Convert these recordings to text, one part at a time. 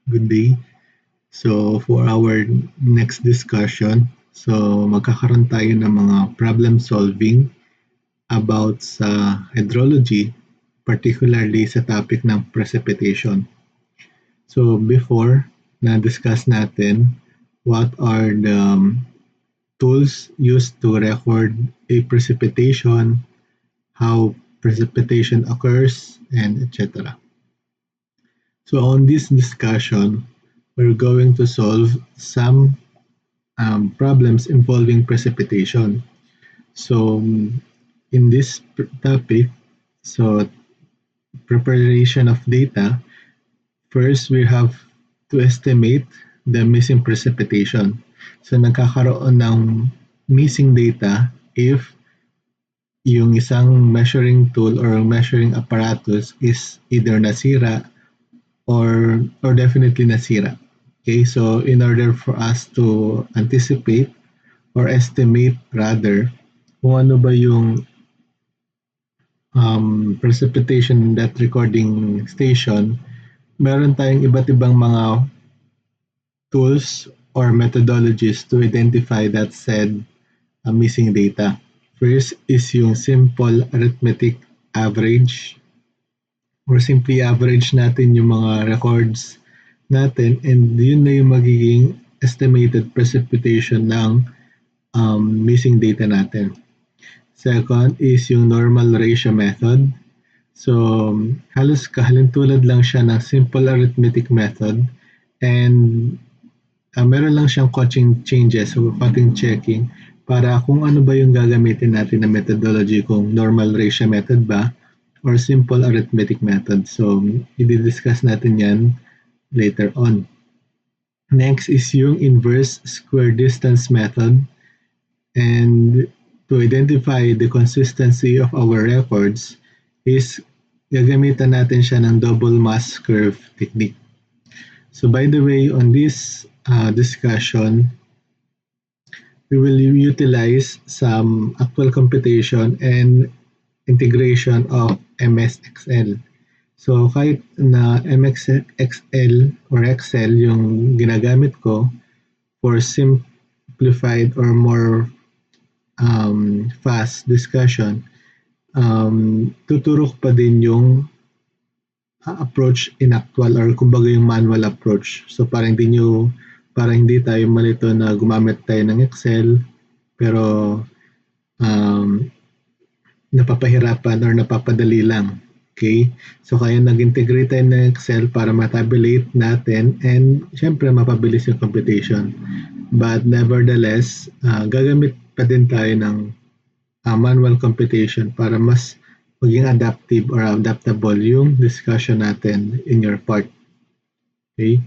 Good day. So for our next discussion, magkakaroon tayo ng mga problem solving about sa hydrology, particularly sa topic ng precipitation. So before, na-discuss natin what are the tools used to record a precipitation, how precipitation occurs, and etc. So on this discussion, we're going to solve some problems involving precipitation. So in this topic, so preparation of data, first we have to estimate the missing precipitation. So nagkakaroon ng missing data if yung isang measuring tool or measuring apparatus is either nasira or definitely nasira. Okay, so in order for us to anticipate or estimate rather kung ano ba yung precipitation in that recording station, meron tayong iba't ibang mga tools or methodologies to identify that said missing data. First is yung simple arithmetic average or simply average natin yung mga records natin and yun na yung magiging estimated precipitation ng missing data natin. Second is yung normal ratio method. So, halos kahalintulad lang siya ng simple arithmetic method and meron lang siyang coaching changes o cutting checking para kung ano ba yung gagamitin natin na methodology, kung normal ratio method ba or simple arithmetic method. So, i-discuss natin yan later on. Next is yung inverse square distance method. And to identify the consistency of our records is gagamitan natin siya ng double mass curve technique. So by the way, on this discussion, we will utilize some actual computation and integration of MS Excel. So kahit na MS Excel or Excel yung ginagamit ko for simplified or more fast discussion, tuturo ko pa din yung approach in actual or kumbaga yung manual approach. So parang hindi tayo malito na gumamit tayo ng Excel pero um, napapahirapan or napapadali lang. Okay? So kaya nag-integrate tayo ng Excel para matabulate natin and syempre mapabilis yung computation. But nevertheless, gagamit pa din tayo ng manual computation para mas maging adaptive or adaptable yung discussion natin in your part. Okay?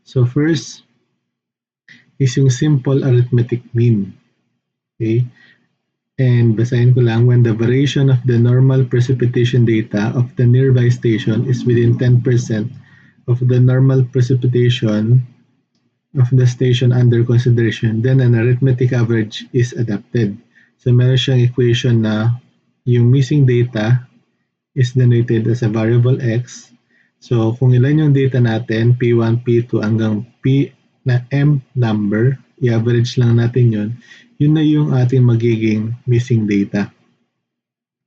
So first is yung simple arithmetic mean. Okay? And basahin ko lang, when the variation of the normal precipitation data of the nearby station is within 10% of the normal precipitation of the station under consideration, then an arithmetic average is adapted. So meron siyang equation na yung missing data is denoted as a variable x. So kung ilan yung data natin, P1, P2 hanggang P na M number, i-average lang natin yun na yung ating magiging missing data.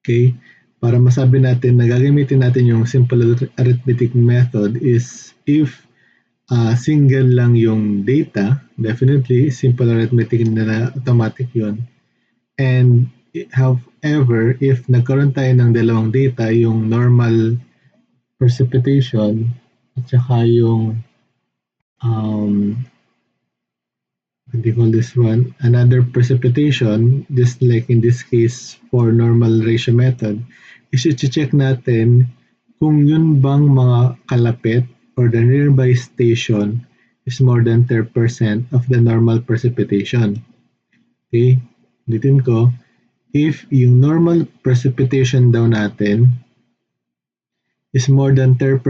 Okay? Para masabi natin na gagamitin natin yung simple arithmetic method is if single lang yung data, definitely simple arithmetic na automatic yun. And however, if nagkaroon tayo ng dalawang data, yung normal precipitation at saka yung what do you call this one? Another precipitation, just like in this case for normal ratio method, is i-check natin kung yun bang mga kalapit or the nearby station is more than 10% of the normal precipitation. Okay? Ulitin ko, if yung normal precipitation daw natin is more than 10%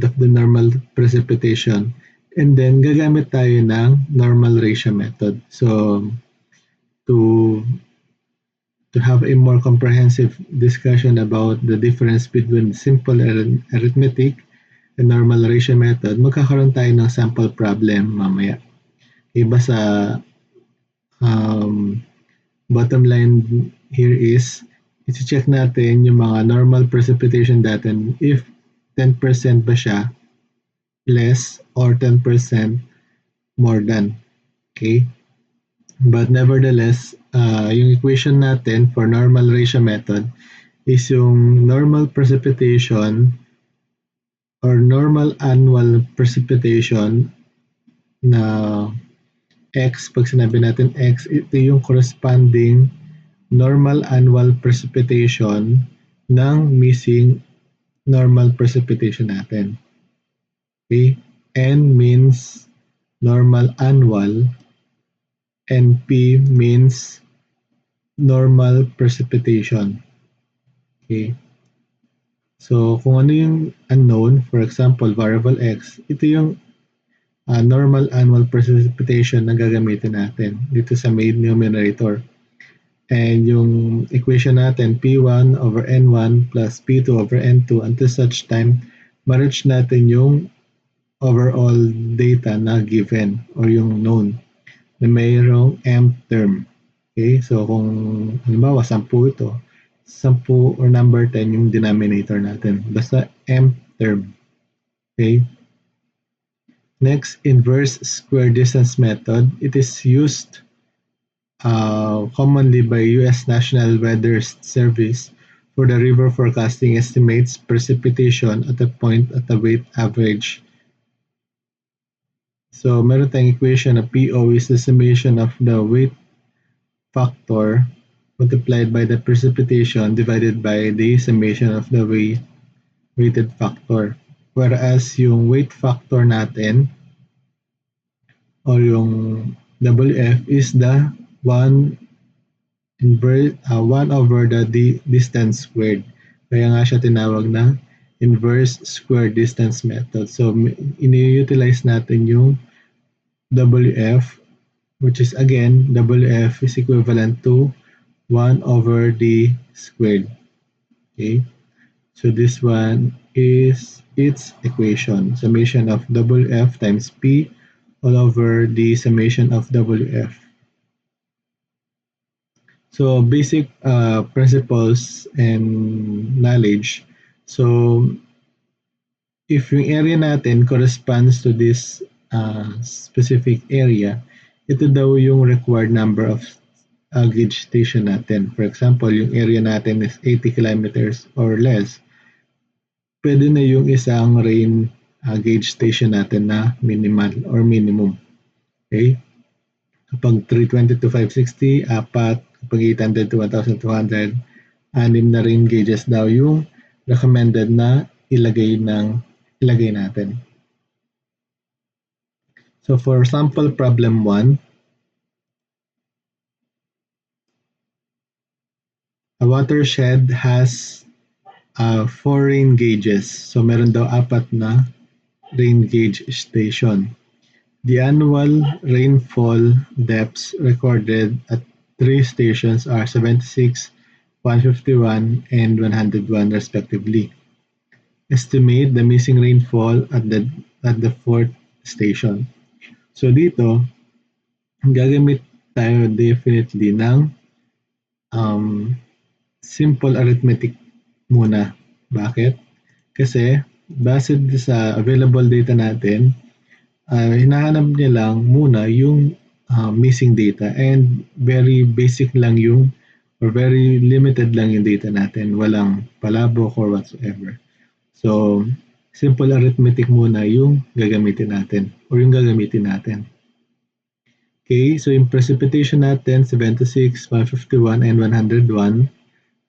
of the normal precipitation, and then gagamit tayo ng normal ratio method. So to have a more comprehensive discussion about the difference between simple arithmetic and normalization method, magkakaroon tayo ng sample problem mamaya. Iba sa bottom line here is, isi-check natin yung mga normal precipitation natin if 10% ba siya less or 10% more than. Okay? But nevertheless, yung equation natin for normal ratio method is yung normal precipitation or normal annual precipitation na X, pag sinabi natin X, ito yung corresponding normal annual precipitation ng missing normal precipitation natin. Okay? N means normal annual and P means normal precipitation. Okay? So, kung ano yung unknown, for example, variable X, ito yung normal annual precipitation na gagamitin natin dito sa main numerator. And yung equation natin, P1 over N1 plus P2 over N2 until such time, ma-reach natin yung overall data na given or yung known na mayroong M term. Okay, so kung halimbawa 10 ito, 10 or number 10 yung denominator natin. Basta M term. Okay. Next, inverse square distance method. It is used commonly by U.S. National Weather Service for the river forecasting estimates precipitation at a point at a weight average. So, meron tayong equation na PO is the summation of the weight factor multiplied by the precipitation divided by the summation of the weighted factor. Whereas yung weight factor natin or yung WF is the 1 over the distance squared. Kaya nga siya tinawag na inverse square distance method. So, ini-utilize natin yung WF, which is again, WF is equivalent to 1 over d squared. Okay? So, this one is its equation. Summation of WF times P all over the summation of WF. So, basic principles and knowledge. So, if yung area natin corresponds to this specific area, ito daw yung required number of gauge station natin. For example, yung area natin is 80 kilometers or less. Pwede na yung isang rain gauge station natin na minimal or minimum. Okay? Kapag 320 to 560, 4. Kapag 800 to 1,200, 6 na rain gauges daw yung recommended na ilagay natin. So for sample problem 1, a watershed has 4 rain gauges. So meron daw 4 na rain gauge station. The annual rainfall depths recorded at 3 stations are 76, 151, and 101 respectively. Estimate the missing rainfall at the 4th station. So dito, gagamit tayo definitely ng simple arithmetic muna. Bakit? Kasi base sa available data natin, hinahanap niya lang muna yung missing data and very basic lang yung or very limited lang yung data natin. Walang palabok or whatsoever. So, simple arithmetic muna yung gagamitin natin. Okay, so yung precipitation natin, 76, 151, and 101.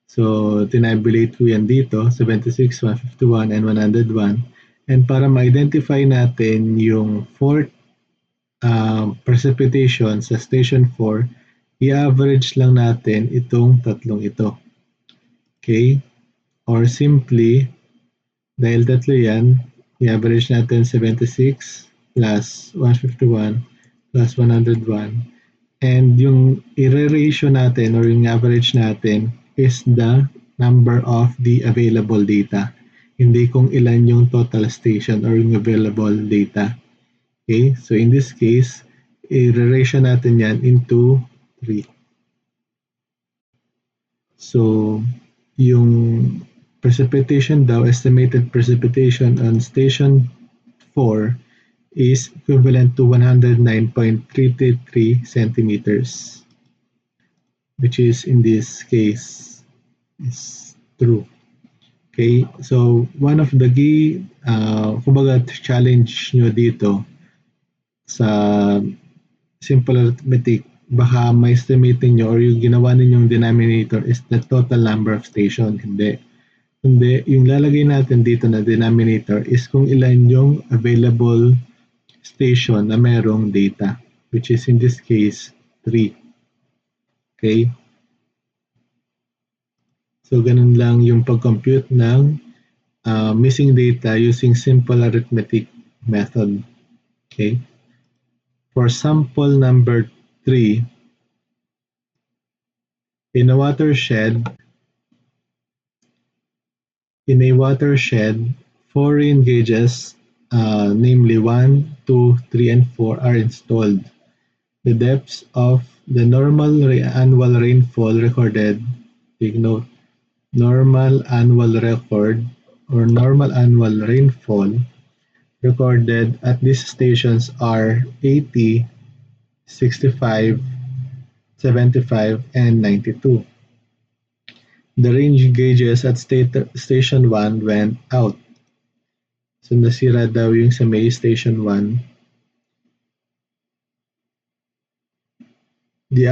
So, tinabulate ko yan dito, 76, 151, and 101. And para ma-identify natin yung fourth precipitation sa station 4, i-average lang natin itong tatlong ito. Okay? Or simply, dahil tatlo yan, i-average natin 76 plus 151 plus 101. And yung i-ratio natin or yung average natin is the number of the available data. hindi kung ilan yung total station or yung available data. Okay, so in this case, i-ratio natin yan into 3. So, yung precipitation daw, estimated precipitation on station 4 is equivalent to 109.333 centimeters, which is in this case is true. Okay, so one of the key, kumbaga challenge nyo dito sa simple arithmetic, baka may estimating nyo or yung ginawa ninyong denominator is the total number of station. Hindi. Hindi, yung lalagay natin dito na denominator is kung ilan yung available station na merong data, which is in this case 3. Okay? So, ganun lang yung pag-compute ng missing data using simple arithmetic method. Okay? For sample number 3, in a watershed, 4 rain gauges, namely 1, 2, 3, and 4 are installed. The depths of the normal annual rainfall recorded, take note, normal annual record or normal annual rainfall recorded at these stations are 80, 65, 75, and 92. The range gauges at station 1 went out. So nasira daw yung sa may station 1. The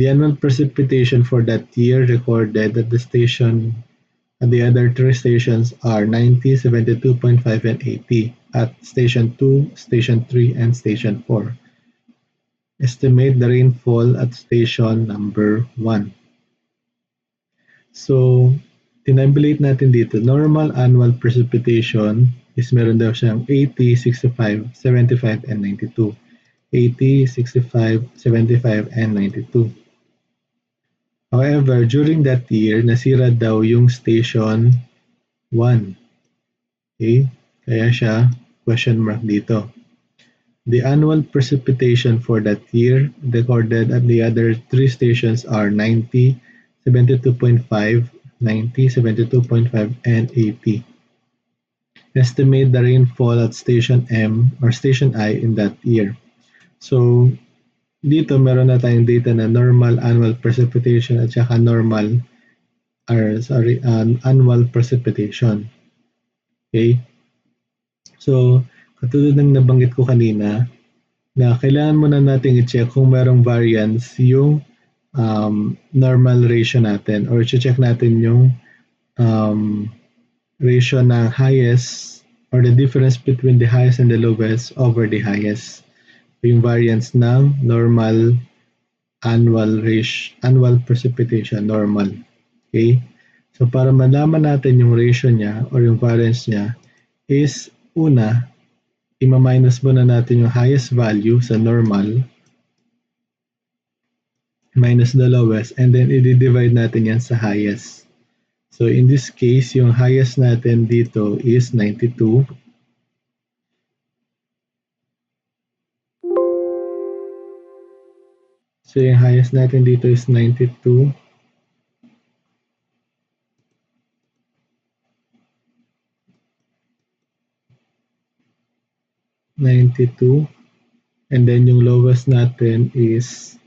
annual precipitation for that year recorded at the station and the other 3 stations are 90, 72.5, and 80 at station 2, station 3, and station 4. Estimate the rainfall at station number 1. So, tinabulate natin dito, normal annual precipitation is meron daw siyang 80, 65, 75, and 92. 80, 65, 75, and 92. However, during that year, nasira daw yung station 1. Okay? Kaya siya question mark dito. The annual precipitation for that year recorded at the other 3 stations are 90, 72.5, 90, 72.5, and 80. Estimate the rainfall at station M or station I in that year. So, dito meron na tayong data na normal annual precipitation at saka annual precipitation. Okay? So, katulad ng nabanggit ko kanina, na kailangan muna nating i-check kung merong variance yung normal ratio natin or i-check natin yung ratio ng highest or the difference between the highest and the lowest over the highest. Yung variance ng normal annual precipitation, normal. Okay? So, para malaman natin yung ratio niya or yung variance niya is una, i-minus muna natin yung highest value sa normal minus the lowest and then i-divide natin yan sa highest. So in this case, yung highest natin dito is 92. So yung highest natin dito is 92. And then yung lowest natin is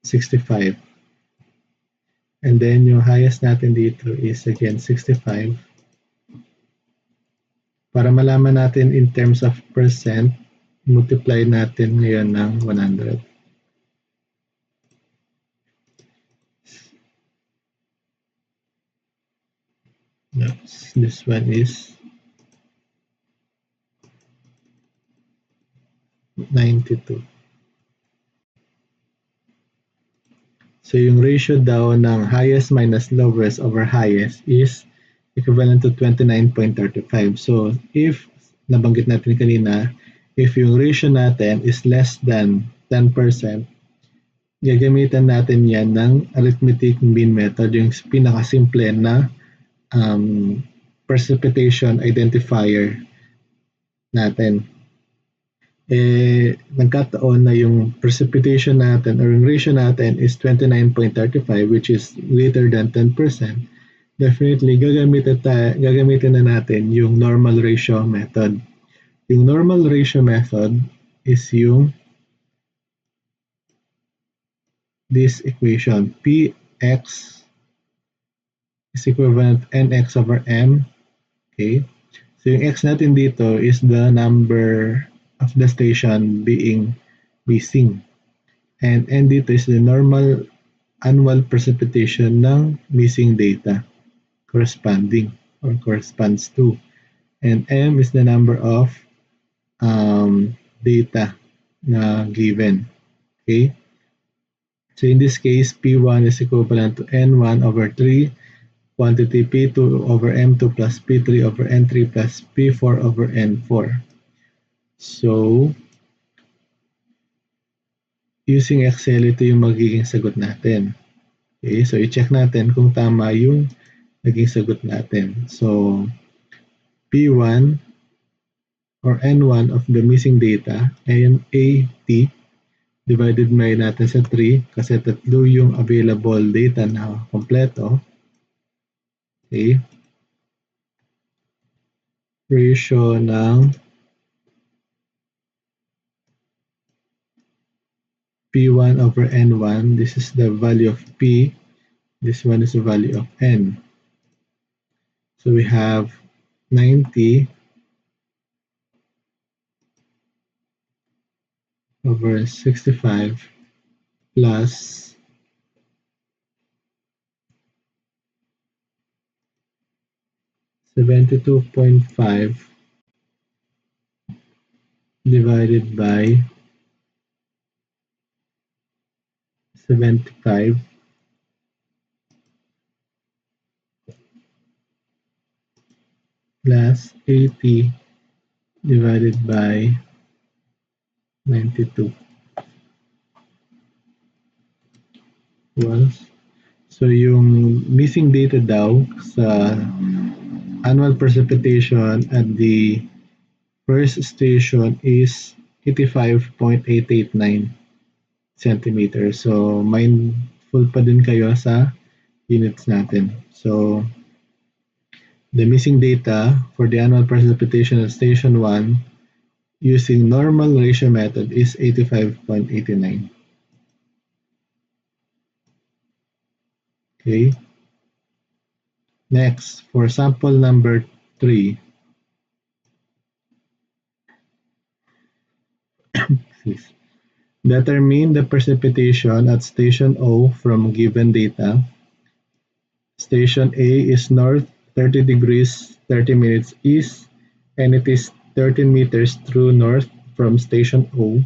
65. And then yung highest natin dito is again 65. Para malaman natin in terms of percent, multiply natin ngayon ng 100. This one is 92. So yung ratio daw ng highest minus lowest over highest is equivalent to 29.35. So if nabanggit natin kanina, if yung ratio natin is less than 10%, gagamitan natin yan ng arithmetic mean method, yung pinakasimple na precipitation identifier natin. Nagkataon na yung precipitation natin or yung ratio natin is 29.35, which is greater than 10%. Definitely, gagamitin na natin yung normal ratio method. Yung normal ratio method is yung this equation, Px is equivalent to Nx over M. Okay? So yung X natin dito is the number of the station being missing. And N dito is the normal annual precipitation ng missing data corresponding or corresponds to. And M is the number of data na given. Okay? So in this case, P1 is equivalent to N1 over 3 quantity P2 over M2 plus P3 over N3 plus P4 over N4. So, using Excel, ito yung magiging sagot natin. Okay, so i-check natin kung tama yung naging sagot natin. So, P1 or N1 of the missing data ay AT divided by natin sa 3 kasi tatlo yung available data na kompleto. Okay. Ratio ng P1 over N1. This is the value of P. This one is the value of N. So we have 90 over 65 plus 72.5 divided by 75 plus 80 divided by 92 was, so yung missing data daw sa annual precipitation at the first station is 85.889 centimeters. So mindful pa din kayo sa units natin. So the missing data for the annual precipitation at station 1 using normal ratio method is 85.89. Okay. Next, for sample number 3. Determine the precipitation at station O from given data. Station A is north 30 degrees 30 minutes east and it is 13 meters true north from station O.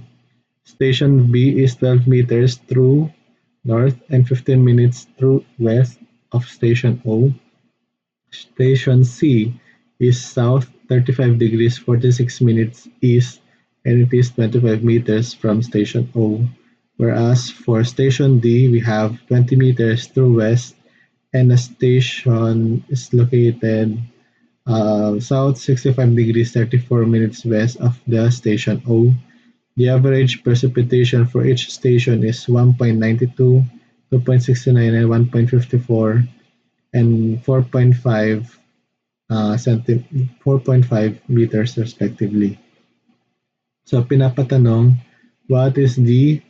Station B is 12 meters true north and 15 minutes true west of station O. Station C is south 35 degrees 46 minutes east and it is 25 meters from station O. Whereas for station D, we have 20 meters true west and the station is located south 65 degrees 34 minutes west of the station O. The average precipitation for each station is 1.92, 2.69, and 1.54 and 4.5 4.5 meters respectively. So pinapatanong, what is the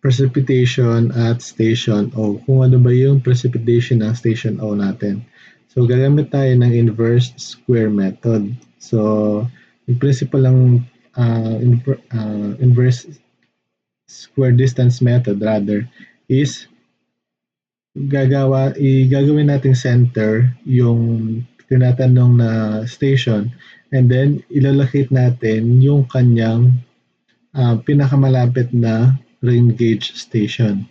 precipitation at station O? Kung ano ba yung precipitation ng station O natin. So gagamit tayo ng inverse square method. So yung principle ng inverse square distance method rather is gagawin nating center yung tinatanong na station and then ilalocate natin yung kanyang pinakamalapit na rain gauge station.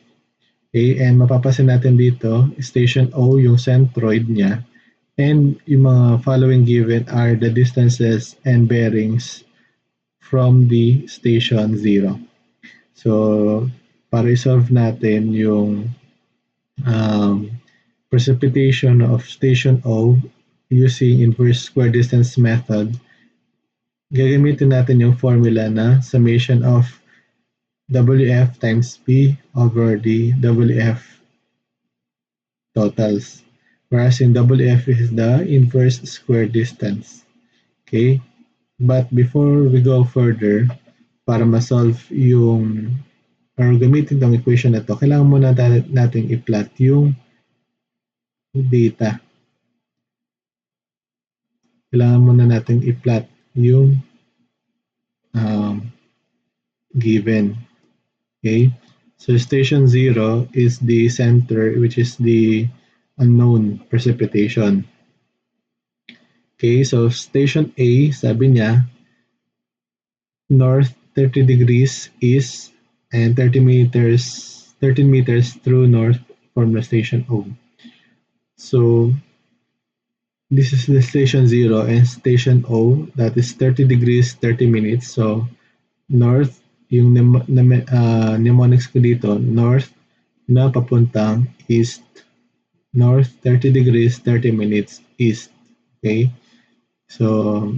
Okay, and mapapansin natin dito, station O yung centroid niya and yung mga following given are the distances and bearings from the station 0. So, para i-solve natin yung um, precipitation of station O using inverse square distance method, gagamitin natin yung formula na summation of WF times P over the WF totals. Whereas in WF is the inverse square distance. Okay? But before we go further, para ma-solve yung or gamitin tong equation na to, kailangan muna natin i-plot yung data. Kailangan muna natin i-plot yung um, given. Okay? So station 0 is the center, which is the unknown precipitation. Okay, so station A, sabi niya, north 30 degrees east and 13 meters through north from the station O. So this is the station 0 and station O, that is 30 degrees 30 minutes. So north, yung mnemonics ko dito, north na papuntang east. North 30 degrees 30 minutes east. Okay? So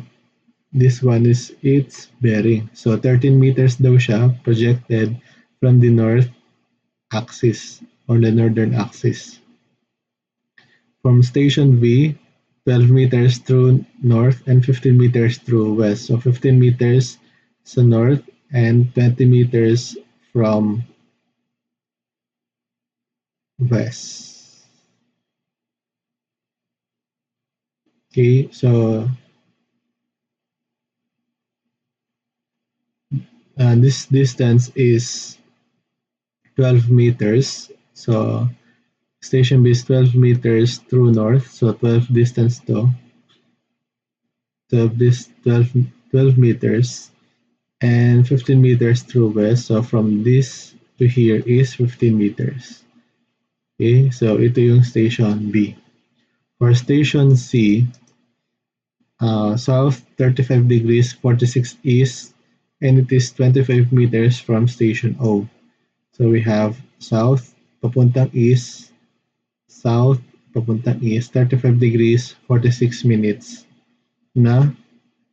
this one is its bearing. So 13 meters daw siya projected from the north axis or the northern axis. From station B, 12 meters through north and 15 meters through west. So 15 meters sa north and 20 meters from west. Okay, so this distance is 12 meters. So station B is 12 meters through north. So 12 distance to 12 meters and 15 meters through west. So from this to here is 15 meters. Okay, so ito yung station B. For station C, south 35 degrees 46 east and it is 25 meters from station O. So we have south papuntang east, south papuntang east, 35 degrees 46 minutes na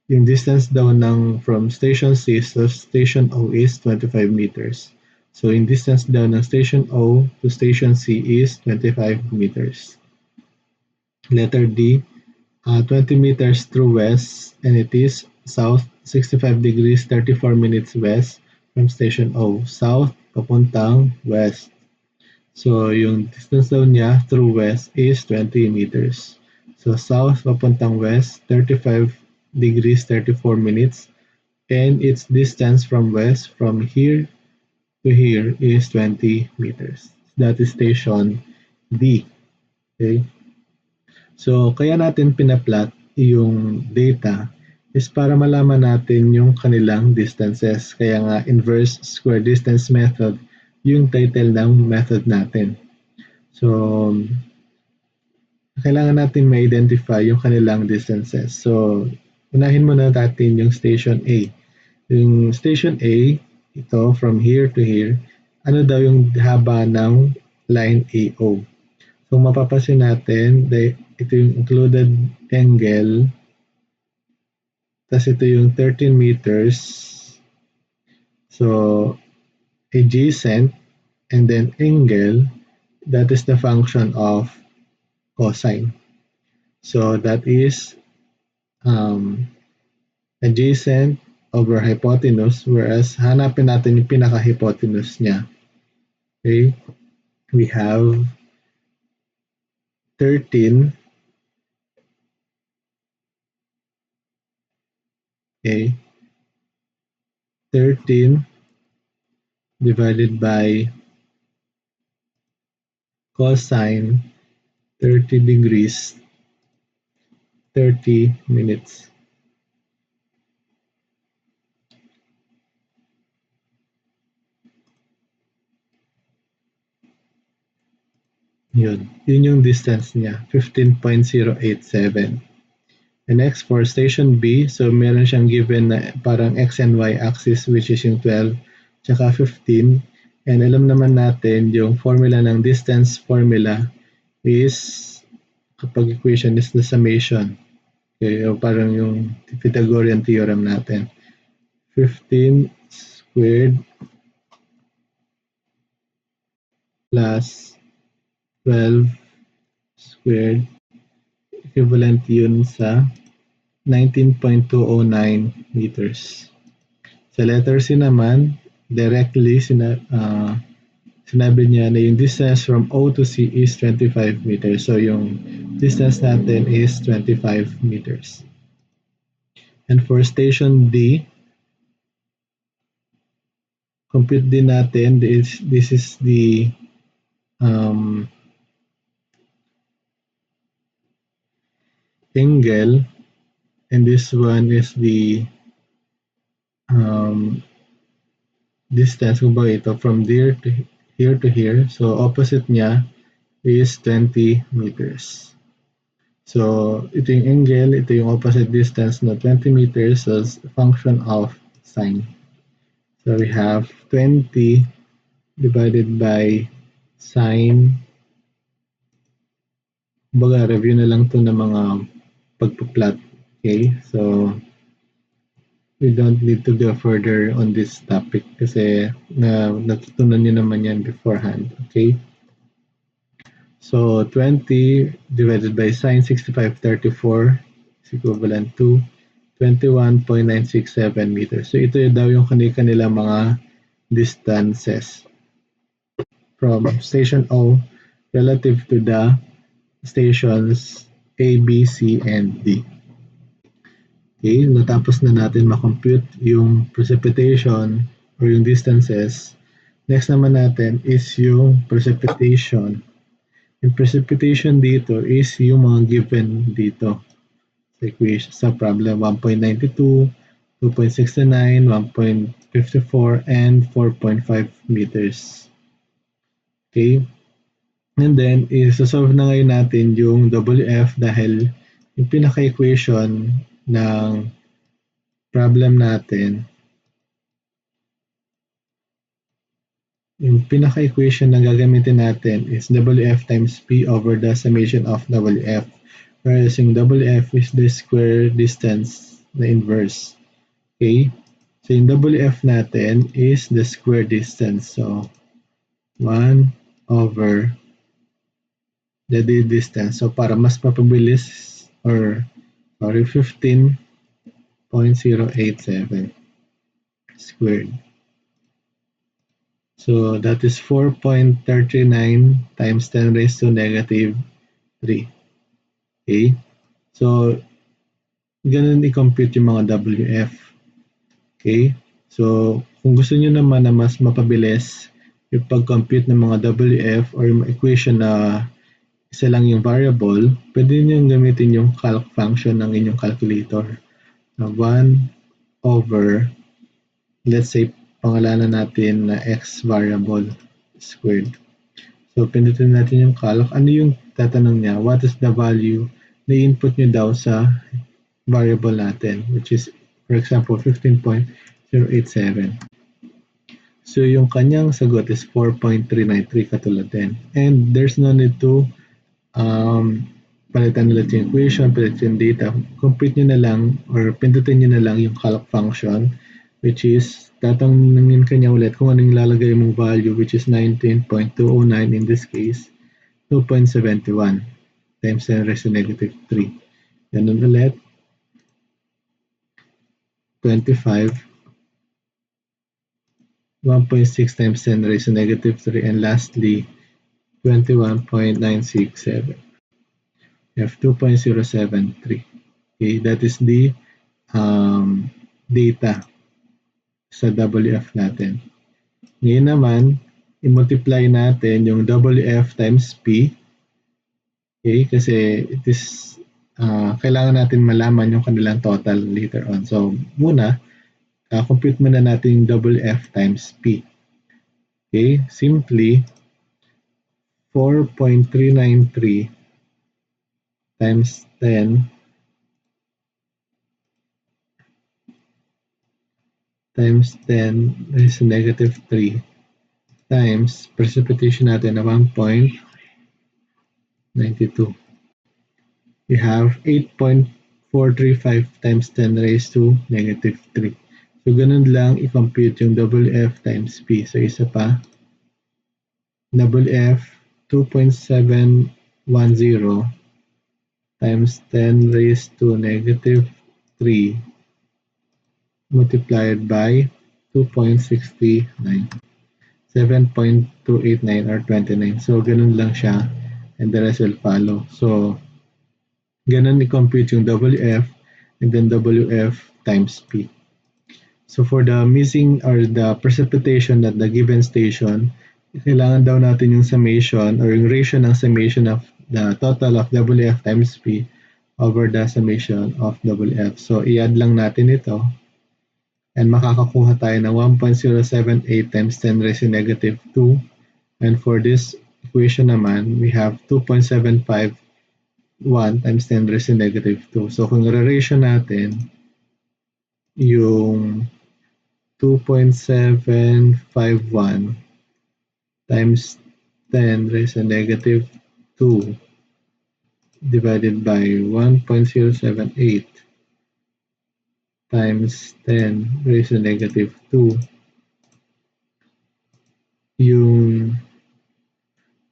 yung distance daw ng from station C to station O is 25 meters. So yung distance daw ng station O to station C is 25 meters. Letter D, 20 meters through west and it is south 65 degrees 34 minutes west from station O. South papuntang west. So yung distance daw niya through west is 20 meters. So south papuntang west 35 degrees 34 minutes and its distance from west from here to here is 20 meters. That is station D. Okay? So, kaya natin pinaplot yung data is para malaman natin yung kanilang distances. Kaya nga, inverse square distance method yung title ng method natin. So, kailangan natin ma-identify yung kanilang distances. So, unahin muna natin yung station A. Yung station A, ito from here to here, ano daw yung haba ng line AO. So mapapansin natin, ito yung included angle, tas ito yung 13 meters. So adjacent and then angle, that is the function of cosine. So that is adjacent over hypotenuse, whereas hanapin natin yung pinaka-hypotenuse niya. Okay? We have 13. Okay? 13 divided by cosine 30 degrees 30 minutes. Yun yung distance niya, 15.087. And next for station B, so meron siyang given na parang x and y axis which is yung 12 tsaka 15 And alam naman natin yung formula ng distance formula is kapag equation is the summation. Okay, o parang yung Pythagorean theorem natin. 15 squared plus 12 squared equivalent yun sa 19.209 meters. Sa letter C naman, directly sinabi niya na yung distance from O to C is 25 meters. So yung distance natin is 25 meters. And for station D, compute din natin, this is the angle, and this one is the distance ito from here to here. So opposite niya is 20 meters. So ito yung angle, ito yung opposite distance na 20 meters as a function of sine. So we have 20 divided by sine. Baga, review na lang to ng mga pagpa-plot. Okay, so we don't need to go further on this topic kasi natutunan niyo naman yan beforehand. Okay, so 20 divided by sine 6534 is equivalent to 21.967 meters. So ito daw yung kanila mga distances from station O relative to the stations A, B, C, and D. Okay, natapos na natin makompute yung precipitation or yung distances. Next naman natin is yung precipitation. Yung precipitation dito is yung mga given dito sa equation sa problem 1.92, 2.69, 1.54, and 4.5 meters. Okay? And then, isa-solve na ngayon natin yung WF dahil yung pinaka-equation ng problem natin, yung pinaka-equation na gagamitin natin is WF times P over the summation of WF. Whereas yung WF is the square distance na inverse. Okay? So yung WF natin is the square distance. So 1 over the distance. So para mas mapabilis or 15.087 squared. So that is 4.39 times 10 raised to negative 3. Okay? So ganun i-compute yung mga WF. Okay? So kung gusto niyo naman na mas mapabilis yung pag-compute ng mga WF or yung equation na isa lang yung variable, pwede niyo gamitin yung calc function ng inyong calculator. 1 over, let's say, pangalanan natin na x variable squared. So, pindutin natin yung calc. Ano yung tatanong niya? What is the value na input nyo daw sa variable natin? Which is, for example, 15.087. So, yung kanyang sagot is 4.393 katulad din. And there's no need to palitan ulit yung equation, palitan yung data. Complete nyo na lang or pindutin nyo na lang yung calc function, which is tatanungin kanya ulit kung anong ilalagay mong value, which is 19.209 in this case, 2.71 times 10 raised to negative 3. Ganun ulit, 25, 1.6 times 10 raised to negative 3, and lastly, 21.967. We have 2.073. Okay, that is the data sa WF natin. Ngayon naman, i-multiply natin yung WF times P. Okay, kasi it is kailangan natin malaman yung kanilang total later on. So, muna, compute muna natin yung WF times P. Okay, simply 4.393 times 10 times 10 raised to negative 3 times precipitation natin na 1.92. We have 8.435 times 10 raised to negative 3. So, ganun lang i-compute yung WF times P. So, isa pa, WF 2.710 times 10 raised to negative 3 multiplied by 2.69. 7.289 or 29. So, ganun lang siya and the rest will follow. So, ganun i-compute yung WF and then WF times P. So, for the missing or the precipitation at the given station, kailangan daw natin yung summation or yung ratio ng summation of the total of WF times P over the summation of WF. So, i-add lang natin ito and makakakuha tayo ng 1.078 times 10 raised to negative 2. And for this equation naman, we have 2.751 times 10 raised to negative 2. So kung re-ratio natin yung 2.751 times 10 raised to negative 2 divided by 1.078 times 10 raised to negative 2, yung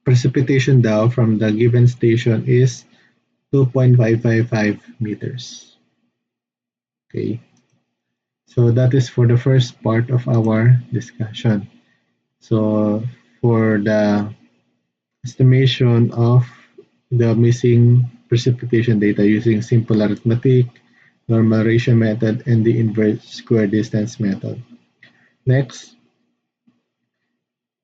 precipitation daw from the given station is 2.555 meters. Okay. So that is for the first part of our discussion. So for the estimation of the missing precipitation data using simple arithmetic, normal ratio method, and the inverse square distance method. Next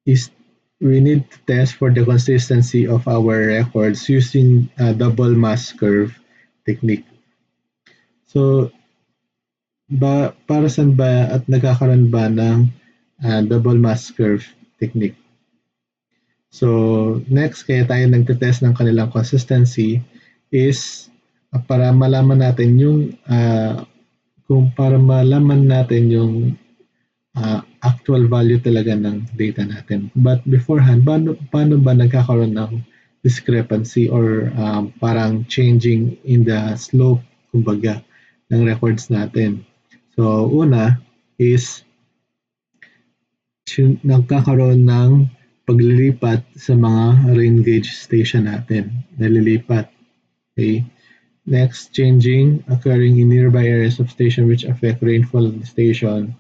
is we need to test for the consistency of our records using a double mass curve technique. So, para saan ba at nagkakaroon ba ng double mass curve technique? So, next, kaya tayo nagtetest ng kanilang consistency is para malaman natin yung actual value talaga ng data natin. But beforehand, paano ba nagkakaroon ng discrepancy or parang changing in the slope, kumbaga, ng records natin? So, una is nagkakaroon ng paglilipat sa mga rain gauge station natin. Nalilipat. Okay? Next, changing occurring in nearby areas of station which affect rainfall of the station.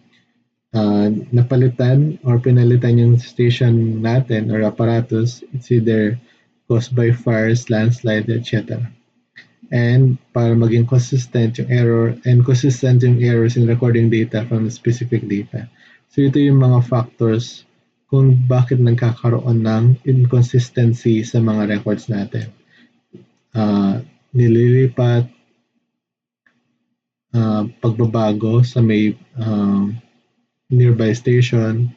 Napalitan or pinalitan yung station natin or apparatus. It's either caused by fires, landslide, etc. And para maging consistent yung error and consistent yung errors in recording data from the specific data. So ito yung mga factors kung bakit nagkakaroon ng inconsistency sa mga records natin. Nililipat, pagbabago sa may nearby station,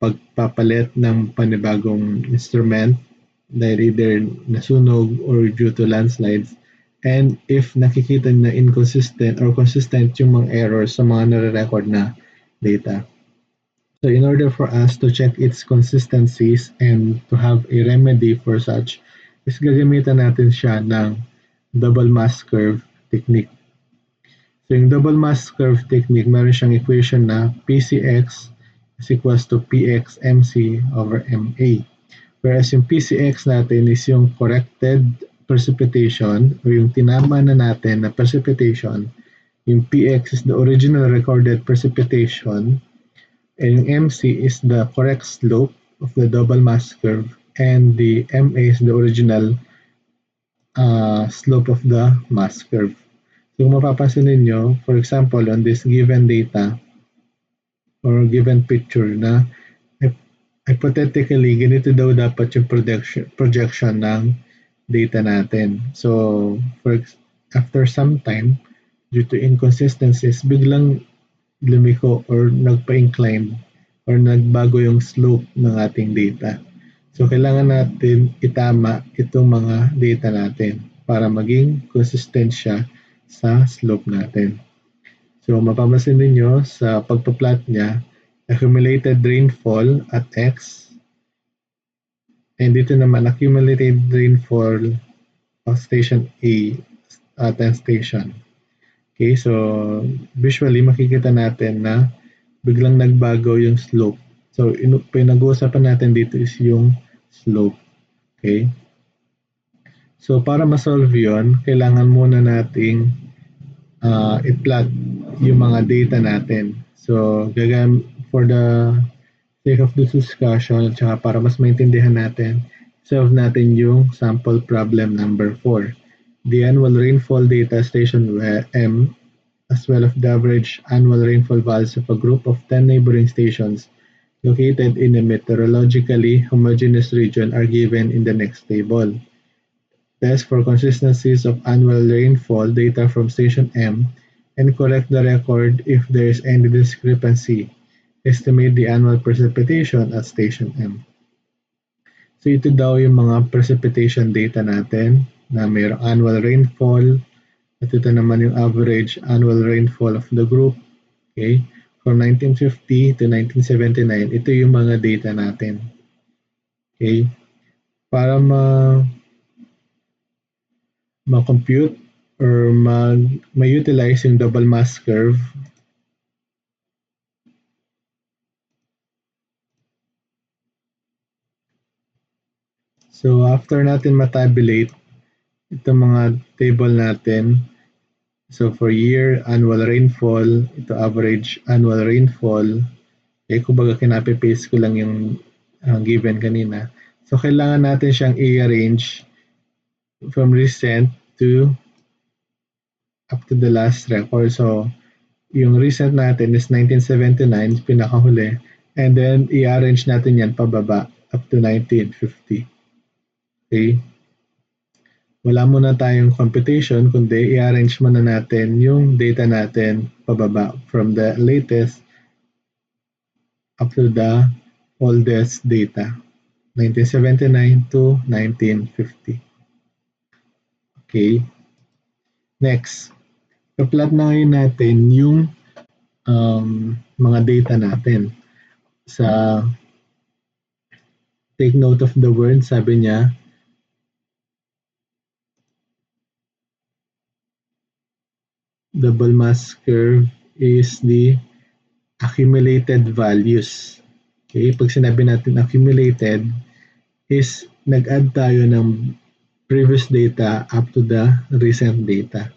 pagpapalit ng panibagong instrument dahil either nasunog or due to landslides, and if nakikita na inconsistent or consistent yung mga errors sa mga nare-record na data. So in order for us to check its consistencies and to have a remedy for such, is gagamitan natin siya ng double mass curve technique. So yung double mass curve technique, meron siyang equation na PCX is equals to PX MC over MA. Whereas yung PCX natin is yung corrected precipitation or yung tinama na natin na precipitation. Yung PX is the original recorded precipitation. And yung MC is the correct slope of the double mass curve, and the MA is the original slope of the mass curve. So kung mapapansin ninyo, for example, on this given data or given picture na hypothetically, ganito daw dapat yung projection ng data natin. So, after some time, due to inconsistencies, biglang lumiko or nagpa-incline or nagbago yung slope ng ating data. So, kailangan natin itama itong mga data natin para maging consistent siya sa slope natin. So, mapapansin ninyo sa pagpa-plot niya, accumulated rainfall at X And dito naman, accumulated rainfall of Station A, 10 station. Okay, so visually makikita natin na biglang nagbago yung slope. So pinag-uusapan natin dito is yung slope. Okay? So para ma-solve yun, kailangan muna nating i-plot yung mga data natin. So for the sake of this discussion, at saka para mas maintindihan natin, solve natin yung sample problem number 4. The annual rainfall data station M, as well as the average annual rainfall values of a group of 10 neighboring stations located in a meteorologically homogeneous region are given in the next table. Test for consistencies of annual rainfall data from Station M and correct the record if there is any discrepancy. Estimate the annual precipitation at Station M. So ito daw yung mga precipitation data natin na mayroong annual rainfall at ito naman yung average annual rainfall of the group. Okay? From 1950 to 1979, ito yung mga data natin. Okay? Para ma-compute or ma-utilize yung double mass curve, so after natin ma-tabulate itong mga table natin, so for year, annual rainfall, ito average annual rainfall, kumbaga kinapi-paste ko lang yung given kanina. So kailangan natin siyang i-arrange from recent to up to the last record. So yung recent natin is 1979, pinakahuli. And then i-arrange natin yan pababa up to 1950. Okay? Wala muna tayong computation, kundi i-arrange muna natin yung data natin pababa from the latest up to the oldest data, 1979 to 1950. Okay. Next, i-plot na ngayon natin yung mga data natin. Sa take note of the word, sabi niya, double mass curve is the accumulated values. Okay, pag sinabi natin accumulated, is nag-add tayo ng previous data up to the recent data.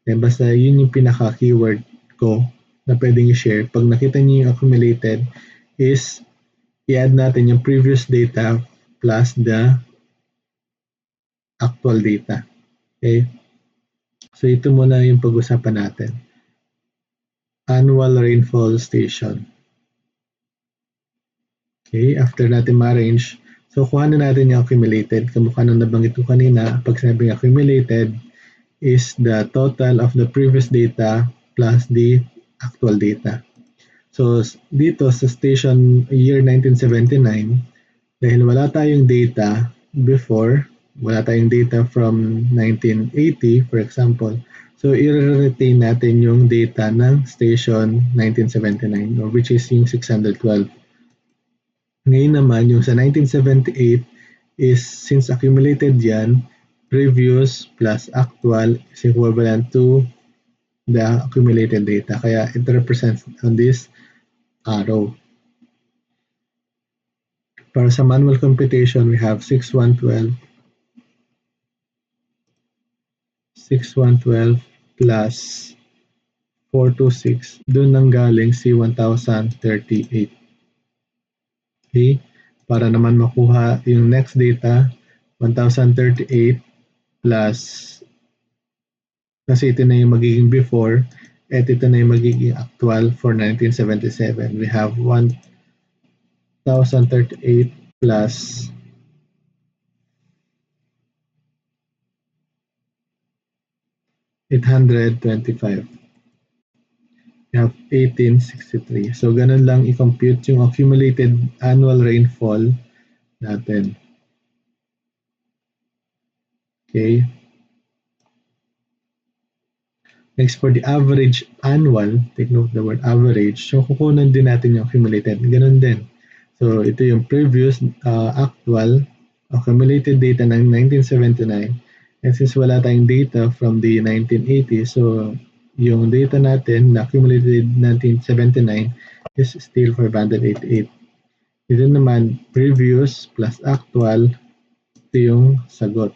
Kaya basta yun yung pinaka-keyword ko na pwedeng i-share. Pag nakita niyo yung accumulated, is i-add natin yung previous data plus the actual data. Okay? So ito muna yung pag-usapan natin. Annual rainfall station. Okay, after natin ma-arrange, so kuha na natin yung accumulated. Kamukha nang nabanggit ko kanina, pag sinabing accumulated is the total of the previous data plus the actual data. So dito sa station year 1979, dahil wala tayong data before, wala tayong data from 1980 for example, so i-retain natin yung data ng station 1979 which is yung 612. Ngayon naman, yung sa 1978 is since accumulated yan, previous plus actual is equivalent to the accumulated data. Kaya it represents on this arrow. Para sa manual computation, we have 6112 plus 426. Doon nang galing si 1038. Okay? Para naman makuha yung next data, 1038 plus, kasi ito na yung magiging before, at ito na yung magiging actual for 1977. We have 1038 plus 825. We have 1863. So, ganun lang i-compute yung accumulated annual rainfall natin. Okay. Next, for the average annual, take note the word average. So, kukunan din natin yung accumulated. Ganun din. So, ito yung previous, actual, accumulated data ng 1979. And since wala tayong data from the 1980s, so yung data natin na accumulated 1979 is still 588. Ito naman, previous plus actual, ito yung sagot.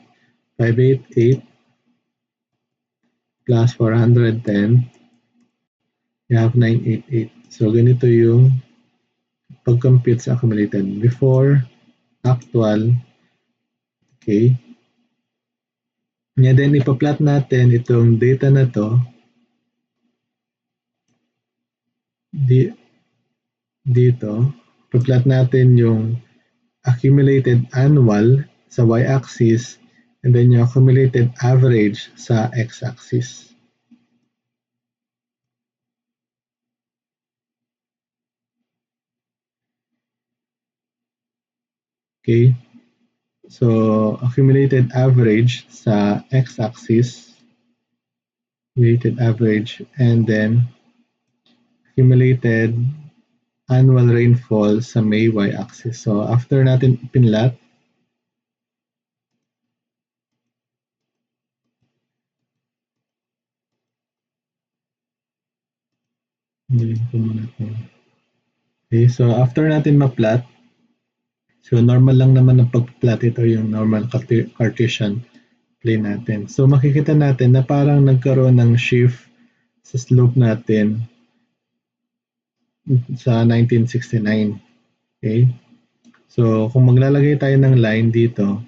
588 plus 410, you have 988. So ganito yung pag-compute sa accumulated. Before, actual, okay. And then ipa-plot natin itong data na to dito. Pa-plot natin yung accumulated annual sa y-axis and then yung accumulated average sa x-axis. Okay? So, accumulated average sa x-axis, accumulated average, and then accumulated annual rainfall sa may y-axis. So, after natin pinlat, okay, so after natin ma-plot, so normal lang naman ang pag-plot, ito yung normal Cartesian plane natin. So makikita natin na parang nagkaroon ng shift sa slope natin sa 1969. Okay? So kung maglalagay tayo ng line dito,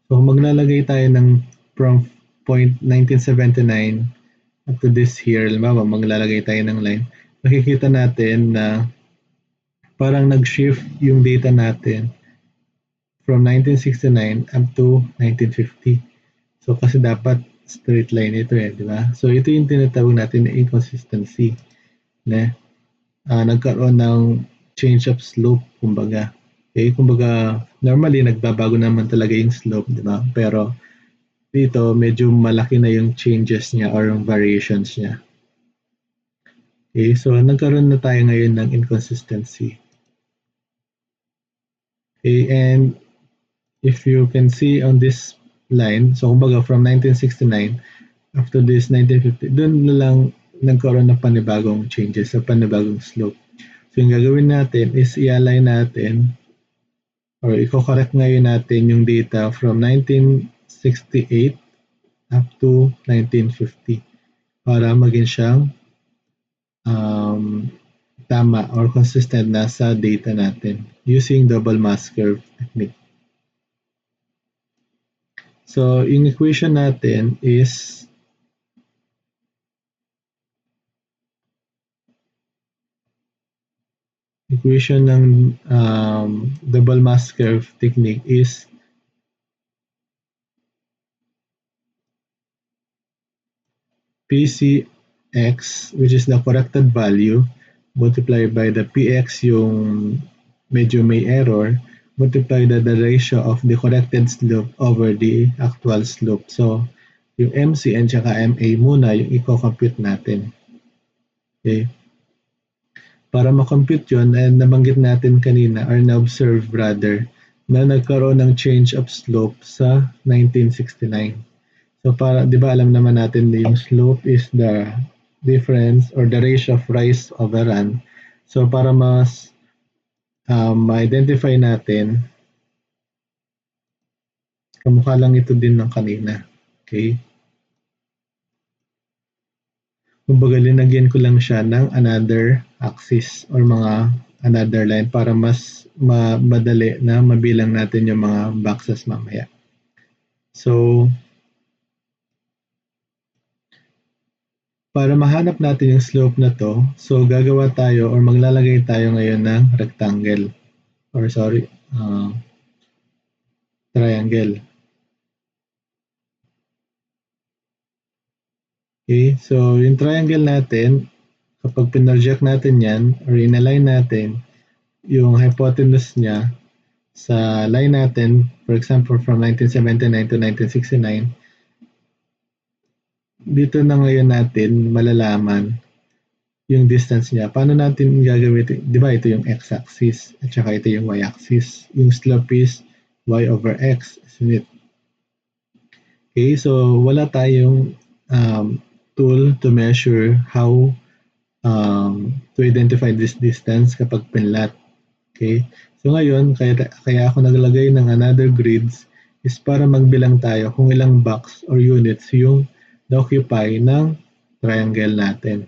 so kung maglalagay tayo ng from point 1979 up to this here, halimbawa maglalagay tayo ng line, makikita natin na parang nag-shift yung data natin from 1969 up to 1950. So kasi dapat straight line ito di ba? So ito yung tinatawag natin na inconsistency na nagkaroon ng change of slope, kumbaga. Okay, kumbaga normally nagbabago naman talaga yung slope, di ba? Pero dito medyo malaki na yung changes niya or yung variations niya. Okay, so nagkaroon na tayo ngayon ng inconsistency. Okay, and if you can see on this line, so kumbaga from 1969 up to this 1950, doon na lang nagkaroon ng panibagong changes sa panibagong slope. So yung gagawin natin is i-align natin or i-correct ngayon natin yung data from 1968 up to 1950 para maging siyang tama or consistent na sa data natin using double mass curve technique. So, yung equation natin is equation ng double mass curve technique is PCX, which is the corrected value, multiplied by the PX, yung medyo may error, multiplied by the ratio of the corrected slope over the actual slope. So, yung MC and saka MA muna yung i-compute natin. Okay? Para makompute yun, and nabanggit natin kanina, or na-observe rather, na nagkaroon ng change of slope sa 1969. So para, di ba alam naman natin na yung slope is the difference or the ratio of rise over run. So para mas ma-identify natin, kamukha lang ito din ng kanina. Okay? Kumbaga, linagyan ko lang siya ng another axis or mga another line para mas madali na mabilang natin yung mga boxes mamaya. So, para mahanap natin yung slope na to, so gagawa tayo or maglalagay tayo ngayon ng rectangle. Or sorry, triangle. Okay, so yung triangle natin, kapag pinroject natin yan or inalign natin yung hypotenuse niya sa line natin, for example, from 1979 to 1969, dito na ngayon natin malalaman yung distance niya. Paano natin gagawin? Di ba ito yung x-axis at saka ito yung y-axis. Yung slope is y over x, isn't it? Okay, so wala tayong tool to measure how to identify this distance kapag pinlat. Okay? So ngayon, kaya ako naglagay ng another grids is para magbilang tayo kung ilang box or units yung na-occupy ng triangle natin.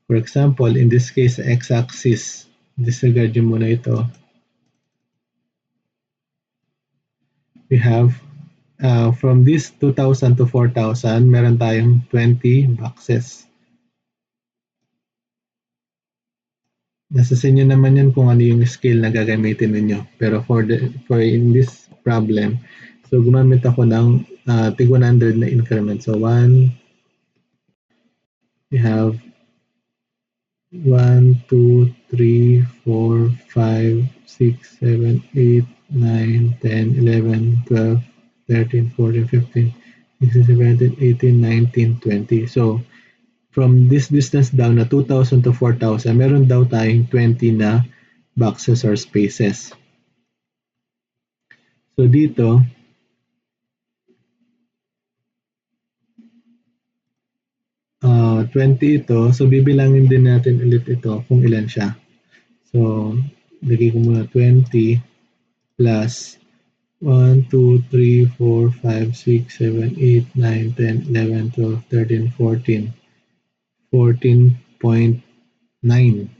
For example, in this case, x-axis, disregard nyo muna ito. We have, from this 2,000 to 4,000, meron tayong 20 boxes. Nasa sa inyo naman yan kung ano yung scale na gagamitin ninyo. Pero for in this problem, so gumamit ako ng tig 100 na increment. So 1, we have 1, 2, 3, 4, 5, 6, 7, 8, 9, 10, 11, 12, 13, 14, 15, 16, 17, 18, 19, 20. So, from this distance down na 2,000 to 4,000, meron daw tayong 20 na boxes or spaces. So, dito, 20 ito. So, bibilangin din natin ulit ito kung ilan siya. So, lagay ko muna 20 plus 1, 2, 3, 4, 5, 6, 7, 8, 9, 10, 11, 12, 13, 14. 14.9.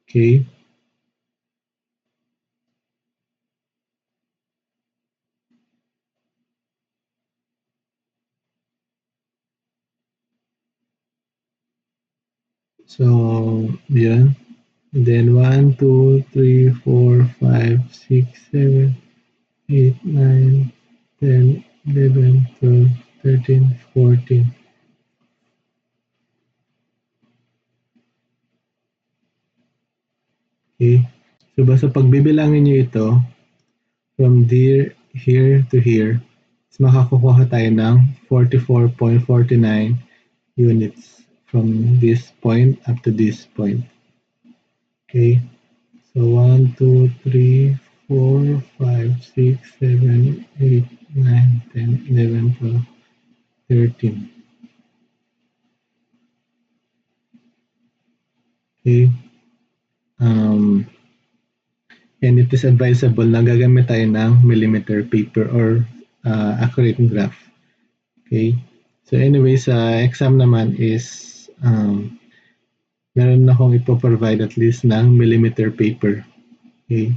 Okay. So, yan. Then 1, 2, 3, 4, 5, 6, 7, 8, 9, 10, 11, 12, 13, 14. Okay. So, basta pagbibilangin nyo ito, from here to here, is makakukuha tayo ng 44.49 units from this point up to this point. Okay. So 1, 2, 3, 4, 5, 6, 7, 8, 9, 10, 11, 12, 13. Okay. And it is advisable na gagamit tayo ng millimeter paper or accurate graph. Okay. So anyway, sa exam naman is meron na akong ipoprovide at least ng millimeter paper. Okay.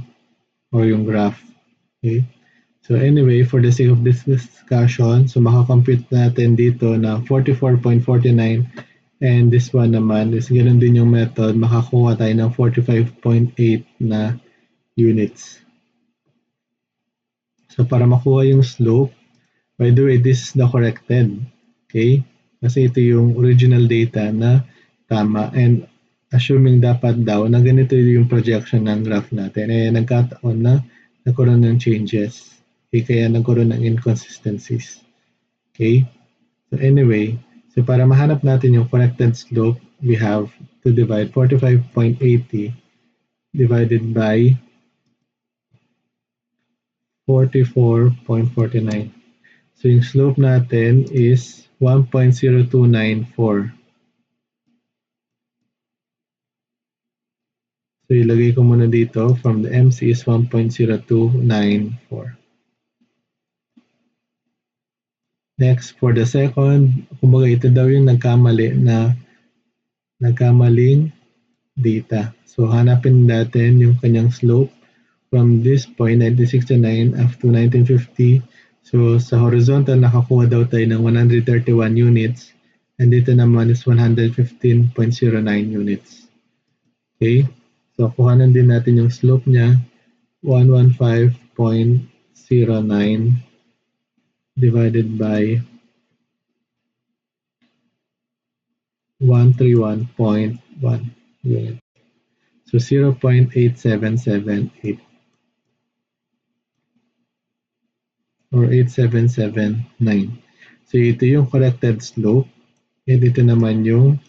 Or yung graph. Okay. So anyway, for the sake of this discussion, so makakompute natin dito na 44.49 and this one naman is ganoon din yung method, makakuha tayo ng 45.8 na units. So para makuha yung slope, by the way, this is the corrected. Okay? Kasi ito yung original data na tama and assuming dapat daw na ganito yung projection ng graph natin, eh nagkataon na nagkaroon ng changes. Okay? Kaya nagkaroon ng inconsistencies. Okay? So anyway, so para mahanap natin yung corrected slope, we have to divide 45.80 divided by 44.49. So yung slope natin is 1.0294. So ilagay ko muna dito from the MC is 1.0294. Next, for the second, kumbaga ito daw yung nagkamaling data. So hanapin natin yung kanyang slope from this point, 1969 up to 1950. So sa horizontal, nakakuha daw tayo ng 131 units and dito naman is 115.09 units. Okay? So kuhanan din natin yung slope niya, 115.09 divided by 131.1 unit. So 0.8778 or 8779. So ito yung corrected slope. And ito naman yung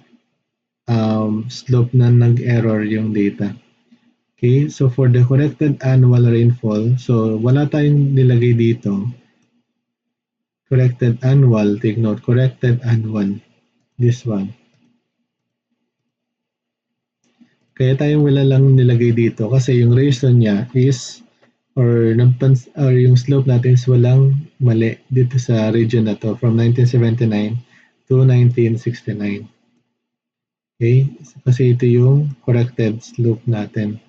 slope na nag-error yung data. Okay, so for the corrected annual rainfall, so wala tayong nilagay dito. Corrected annual, take note, corrected annual. This one. Kaya tayo wala lang nilagay dito kasi yung reason niya is or yung slope natin is walang mali dito sa region na to from 1979 to 1969. Okay? Kasi ito yung corrected slope natin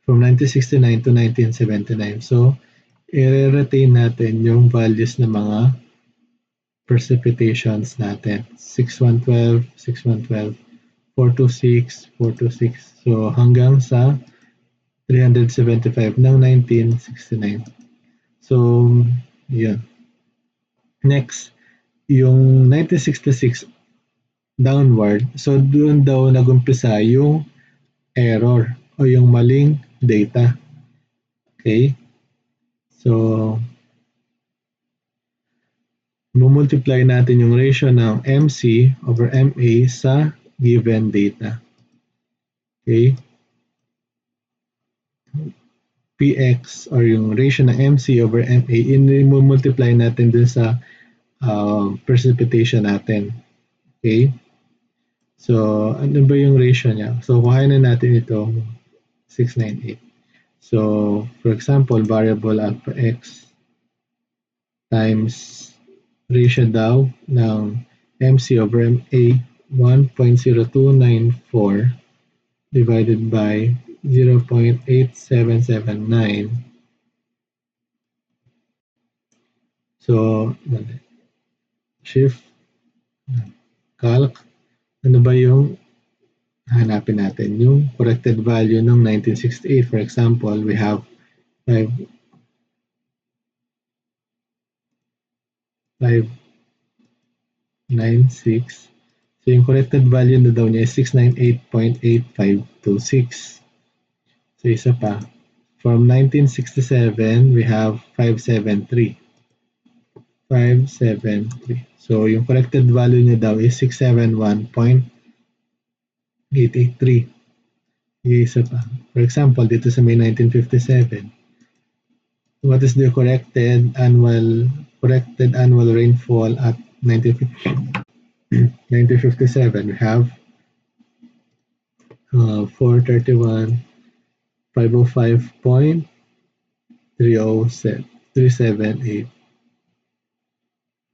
from 1969 to 1979. So, i-retain natin yung values ng mga precipitations natin. 6112, 6112, 426, 426. So, hanggang sa 375 ng 1969. So, yun. Next, yung 1966 downward. So, doon daw nagumpisa yung error o yung maling data. Okay? So, multiply natin yung ratio ng MC over MA sa given data. Okay? PX or yung ratio ng MC over MA, i-multiply natin dun sa precipitation natin. Okay? So, ano ba yung ratio niya? So, kuhain na natin itong 698. So, for example, variable alpha x times ratio daw ng MC over MA 1.0294 divided by 0.8779. So, shift, calc, ano ba yung hanapin natin? Yung corrected value ng 1968. For example, we have 596. So, yung corrected value na daw niya is 698.8526. So, isa pa. From 1967, we have 573. 573. So, yung corrected value niya daw is 671.883. Yung isa pa. For example, dito sa may 1957, what is the corrected annual rainfall at 1957? We have 431, 505.378.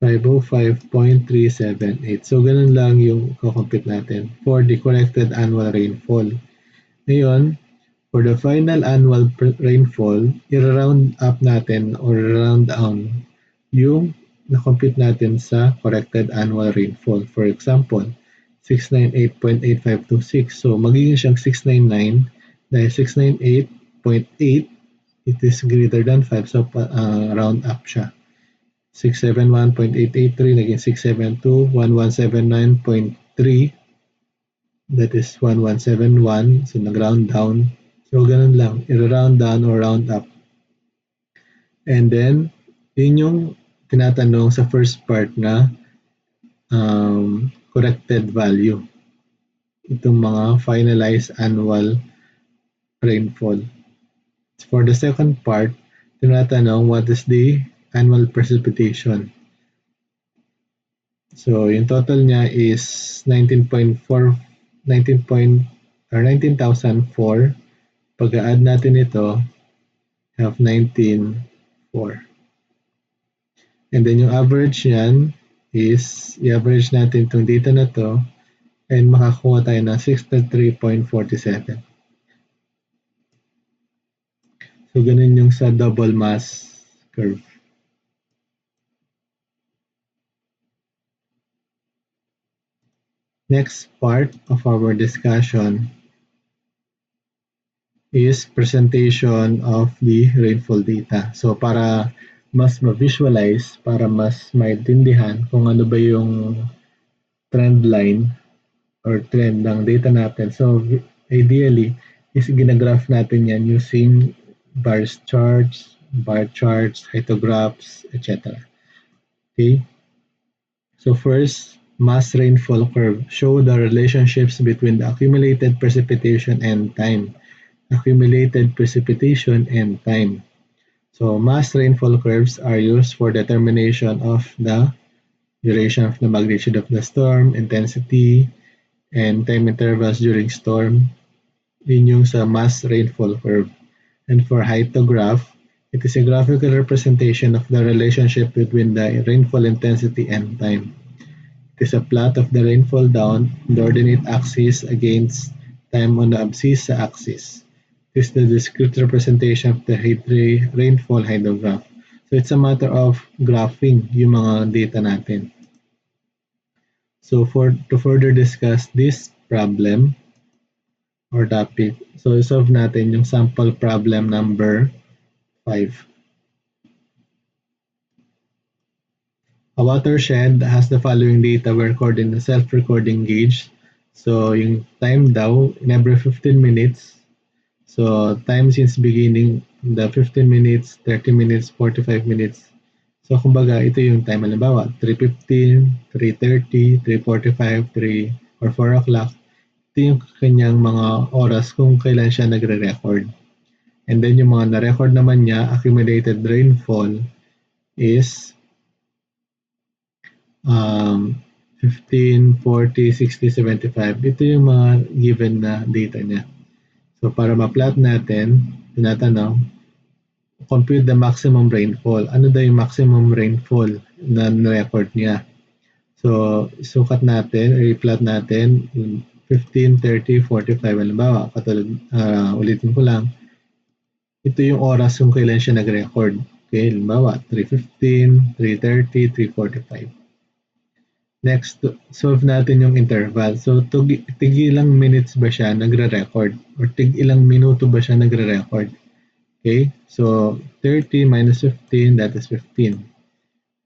505.378. So, ganun lang yung kukompute natin for the corrected annual rainfall. Ngayon, for the final annual rainfall, i-round up natin or round down yung na-compute natin sa corrected annual rainfall. For example, 698.8526. So, magiging siyang 699 dahil 698.8 it is greater than 5. So, round up siya. 671.883 naging 672, 1179.3 that is 1171. So, nag-round down. So, ganun lang. I-round down or round up. And then, yun yung tinatanong sa first part na corrected value. Itong mga finalized annual rainfall. For the second part, tinatanong what is the annual precipitation. So, yung total niya is 19,004. Pag-add natin ito, have 19,400. And then yung average niyan is i-average natin itong data na to and makakuha tayo ng 63.47. So, ganun yung sa double mass curve. Next part of our discussion is presentation of the rainfall data. So, para mas ma-visualize, para mas maintindihan kung ano ba yung trend line or trend ng data natin. So ideally is ginagraph natin yan using bars charts, bar charts, hytographs, etc. Okay? So first, mass rainfall curve. Show the relationships between the accumulated precipitation and time. Accumulated precipitation and time. So mass rainfall curves are used for determination of the duration of the magnitude of the storm, intensity, and time intervals during storm. Yun yung sa mass rainfall curve. And for hyetograph, it is a graphical representation of the relationship between the rainfall intensity and time. It is a plot of the rainfall down the ordinate axis against time on the abscissa axis. It is the discrete representation of the rainfall hydrograph. So it's a matter of graphing yung mga data natin. So to further discuss this problem or topic, so solve natin yung sample problem number 5. A watershed has the following data were recorded in a self-recording gauge. So yung time daw in every 15 minutes. So time since beginning, the 15 minutes, 30 minutes, 45 minutes. So kumbaga ito yung time, halimbawa 3:15, 3:30, 3:45, 3 or 4 o'clock. Ito yung kanyang mga oras kung kailan siya nagre-record. And then yung mga na-record naman niya, accumulated rainfall is 15, 40, 60, 75. Ito yung mga given na data niya. So para ma-plot natin, tinatanong, compute the maximum rainfall. Ano daw yung maximum rainfall na record niya? So sukat natin, i-plot natin 15, 30, 45. Halimbawa, katulad, ulitin ko lang, ito yung oras kung kailan siya nag-record. Okay, halimbawa, 3:15, 3:30, 3:45. Next, solve natin yung interval. So, tig-ilang minutes ba siya nagre-record? Or tig-ilang minuto ba siya nagre-record? Okay? So, 30 minus 15, that is 15.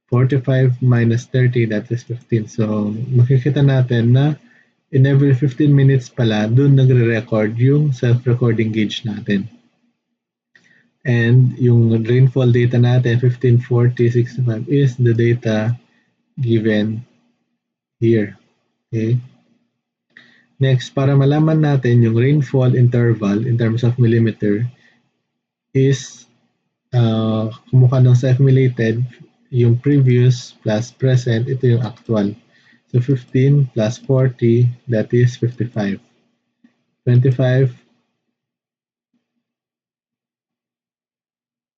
45 minus 30, that is 15. So, makikita natin na in every 15 minutes pala, dun nagre-record yung self-recording gauge natin. And yung rainfall data natin, 15, 40, 65, is the data given here. Okay? Next, para malaman natin yung rainfall interval in terms of millimeter is kumukha nung sa accumulated, yung previous plus present, ito yung actual. So 15 plus 40, that is 55. 25,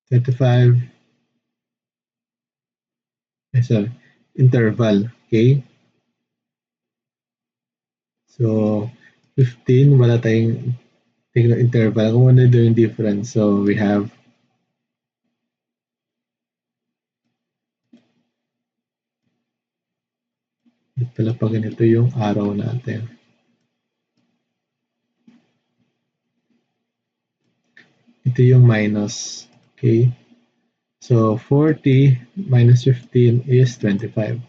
25, sorry, interval. Okay? So 15, wala tayong tingnan interval. Kung ano doon yung difference. So we have pala pag ganito yung araw natin. Ito yung minus. Okay? So 40 minus 15 is 25.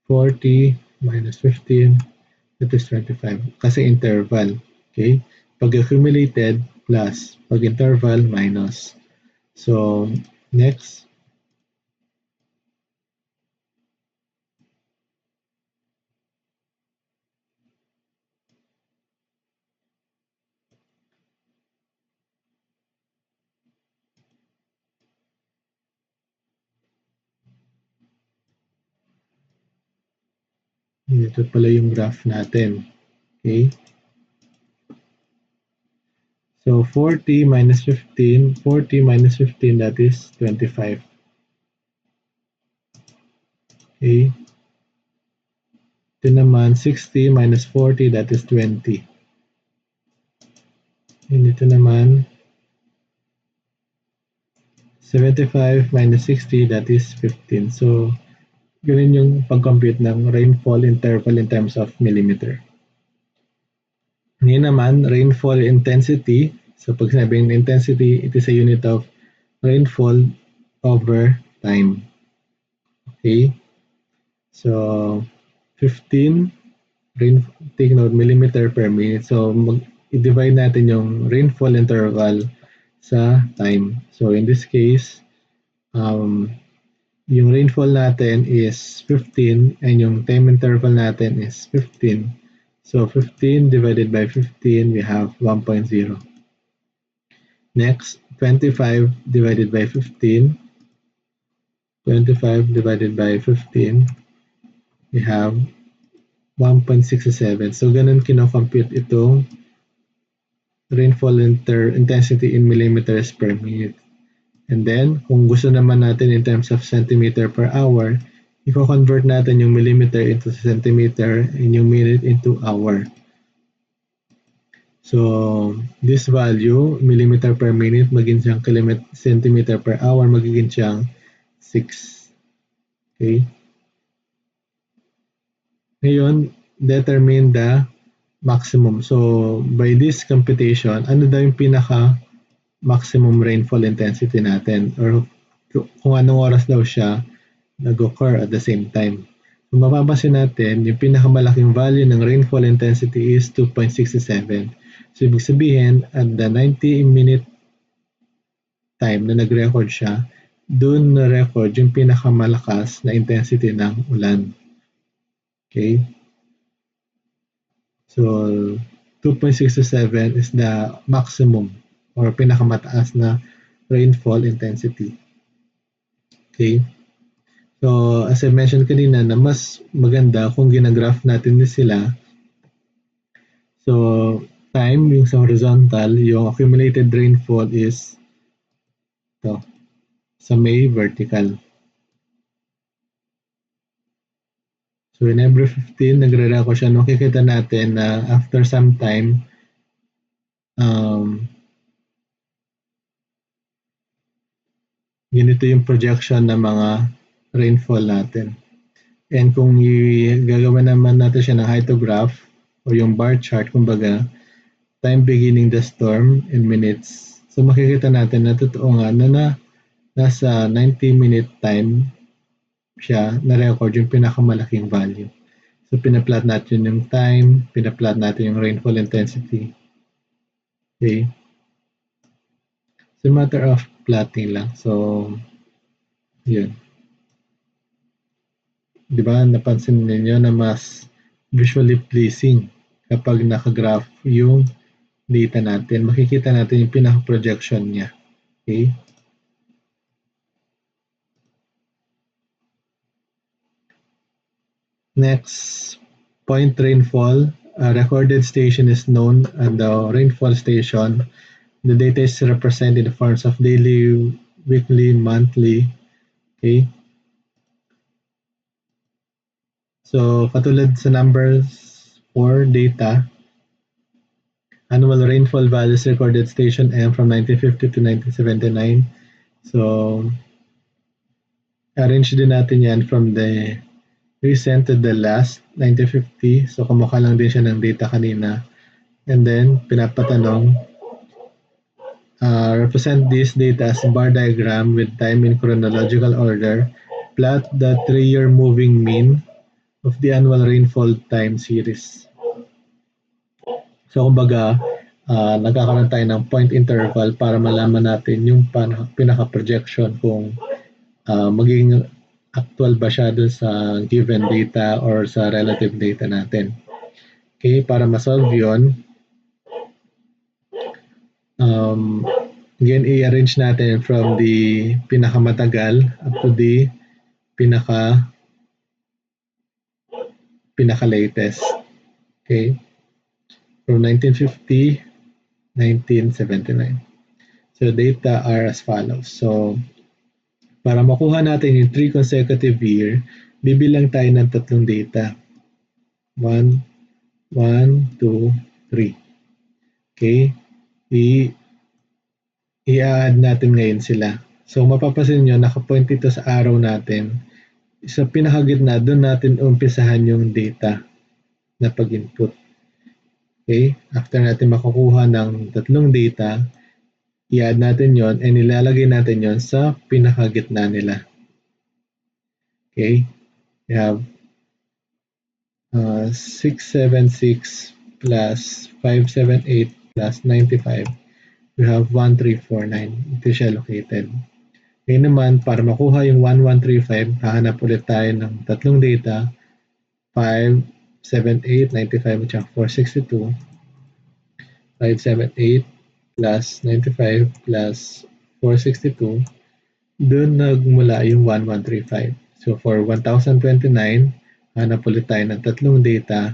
40 minus 15, that is 25. Kasi interval. Okay? Pag accumulated, plus. Pag interval, minus. So, next. Ito pala yung graph natin. Okay? So 40 minus 15, 40 minus 15, that is 25. Okay? Ito naman, 60 minus 40, that is 20. And ito naman, 75 minus 60, that is 15. So, ganun yung pag-compute ng rainfall interval in terms of millimeter. Ngayon naman, rainfall intensity. So pag sinabing intensity, it is a unit of rainfall over time. Okay? So 15 take note, millimeter per minute. So, i-divide natin yung rainfall interval sa time. So, in this case, yung rainfall natin is 15 and yung time interval natin is 15. So, 15 divided by 15, we have 1.0. Next, 25 divided by 15. 25 divided by 15, we have 1.67. So, ganun kino-compute itong rainfall intensity in millimeters per minute. And then, kung gusto naman natin in terms of centimeter per hour, i-convert natin yung millimeter into centimeter and yung minute into hour. So, this value, millimeter per minute, magiging siyang centimeter per hour, magiging siyang 6. Okay? Ngayon, determine the maximum. So, by this computation, ano daw yung pinaka maximum rainfall intensity natin or kung anong oras daw siya nag-occur at the same time. So, mapapansin natin, yung pinakamalaking value ng rainfall intensity is 2.67. So, ibig sabihin, at the 90-minute time na nag-record siya, doon na-record yung pinakamalakas na intensity ng ulan. Okay? So, 2.67 is the maximum or pinakamataas na rainfall intensity. Okay? So, as I mentioned kanina na mas maganda kung ginagraph natin sila. So, time, yung sa horizontal, yung accumulated rainfall is ito, sa may vertical. So, in every 15, nagre-record siya. Makikita natin na after some time, ganito yung projection ng mga rainfall natin. And kung gagawin naman natin siya ng hydrograph o yung bar chart, kumbaga, time beginning the storm in minutes. So makikita natin na totoo nga na nasa 90-minute time siya na-record yung pinakamalaking value. So pina-plot natin yung time, pina-plot natin yung rainfall intensity. Okay? It's a matter of plotting lang. So, yun. Di ba, napansin ninyo na mas visually pleasing kapag nakagraph yung data natin. Makikita natin yung pinaka-projection niya. Okay? Next, point rainfall. A recorded station is known as the rainfall station. The data is represented in the forms of daily, weekly, monthly. Okay? So, katulad sa numbers for data, annual rainfall values recorded station M from 1950 to 1979. So, arrange din natin yan from the recent to the last, 1950. So, kumukha lang din siya ng data kanina. And then, pinapatanong, represent this data as bar diagram with time in chronological order. Plot the 3-year moving mean of the annual rainfall time series. So, kumbaga, nagkakaroon tayo ng point interval para malaman natin yung pinaka-projection kung magiging actual ba siya dun sa given data or sa relative data natin. Okay, para ma-solve yun, again, i-arrange natin from the pinakamatagal up to the pinaka-latest. Okay, from 1950, 1979. So, data are as follows. So, para makuha natin yung 3 consecutive year, bibilang tayo ng 3 data. 1, 1, 2, 3. Okay? I-add natin ngayon sila. So, mapapansin nyo, nakapoint ito sa arrow natin. Sa pinakagitna, doon natin umpisahan yung data na pag-input. Okay? After natin makukuha ng 3 data, i-add natin yon and ilalagay natin yon sa pinakagitna nila. Okay? We have 676 plus 578 plus 95, we have 1349. Ito siya located. Ngayon naman, para makuha yung 1135, hahanap ulit tayo ng tatlong data, 5, 7, 8, 95 at saka 462. 5, 7, 8 plus 95 plus 462. Doon nagmula yung 1135. So for 1029, hanap ulit tayo ng tatlong data,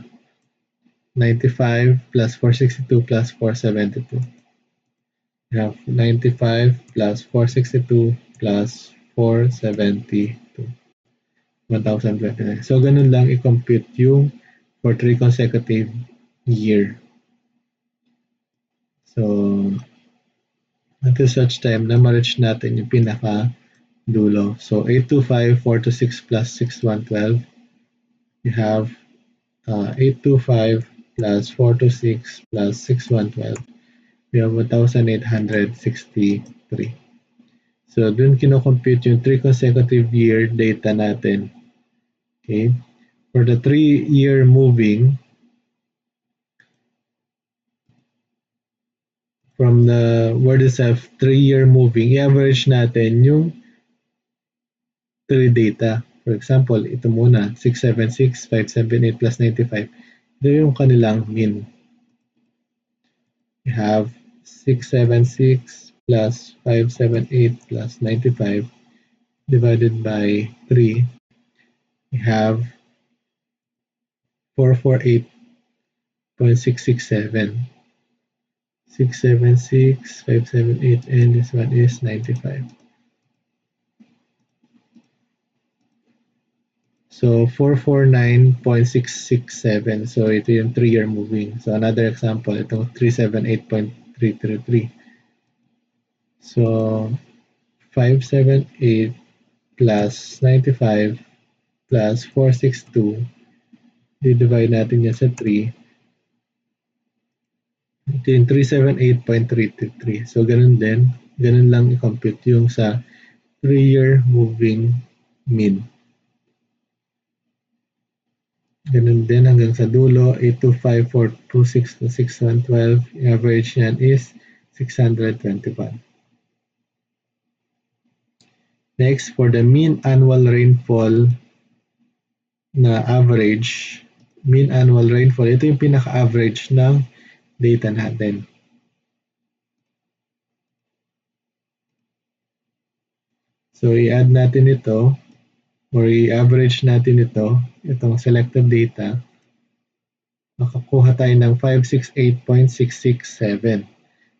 95 plus 462 plus 472. We have 95 plus 462 plus 472. 1029. So, ganun lang i-compute yung for 3 consecutive year. So, until such time na ma-reach natin yung pinaka dulo. So, 825, 426 plus 6112. We have 825 plus 426 plus 6112. We have 1,863. So, dun kino-compute yung 3 consecutive year data natin. Okay? For the 3-year moving, from the word itself, 3-year moving, i-average natin yung 3 data. For example, ito muna, 676, 578 plus 95. Ito yung kanilang mean. We have 676 plus 578 plus 95 divided by 3. We have 448.667. 676, 578, and this one is 95. So 449.667. So ito yung 3-year moving. So another example, itong 378.333. So 578 plus 95 plus 462. I-divide natin yan sa 3. Ito yung 378.333. So ganun din. Ganun lang i-compute yung sa 3-year moving mean. Ganun din hanggang sa dulo, 825, 426, 6112. Yung average niyan is 621. Next, for the mean annual rainfall na average, mean annual rainfall, ito yung pinaka-average ng data natin. So, i-add natin ito or i-average natin ito, itong selected data. Makakuha tayo ng 568.667.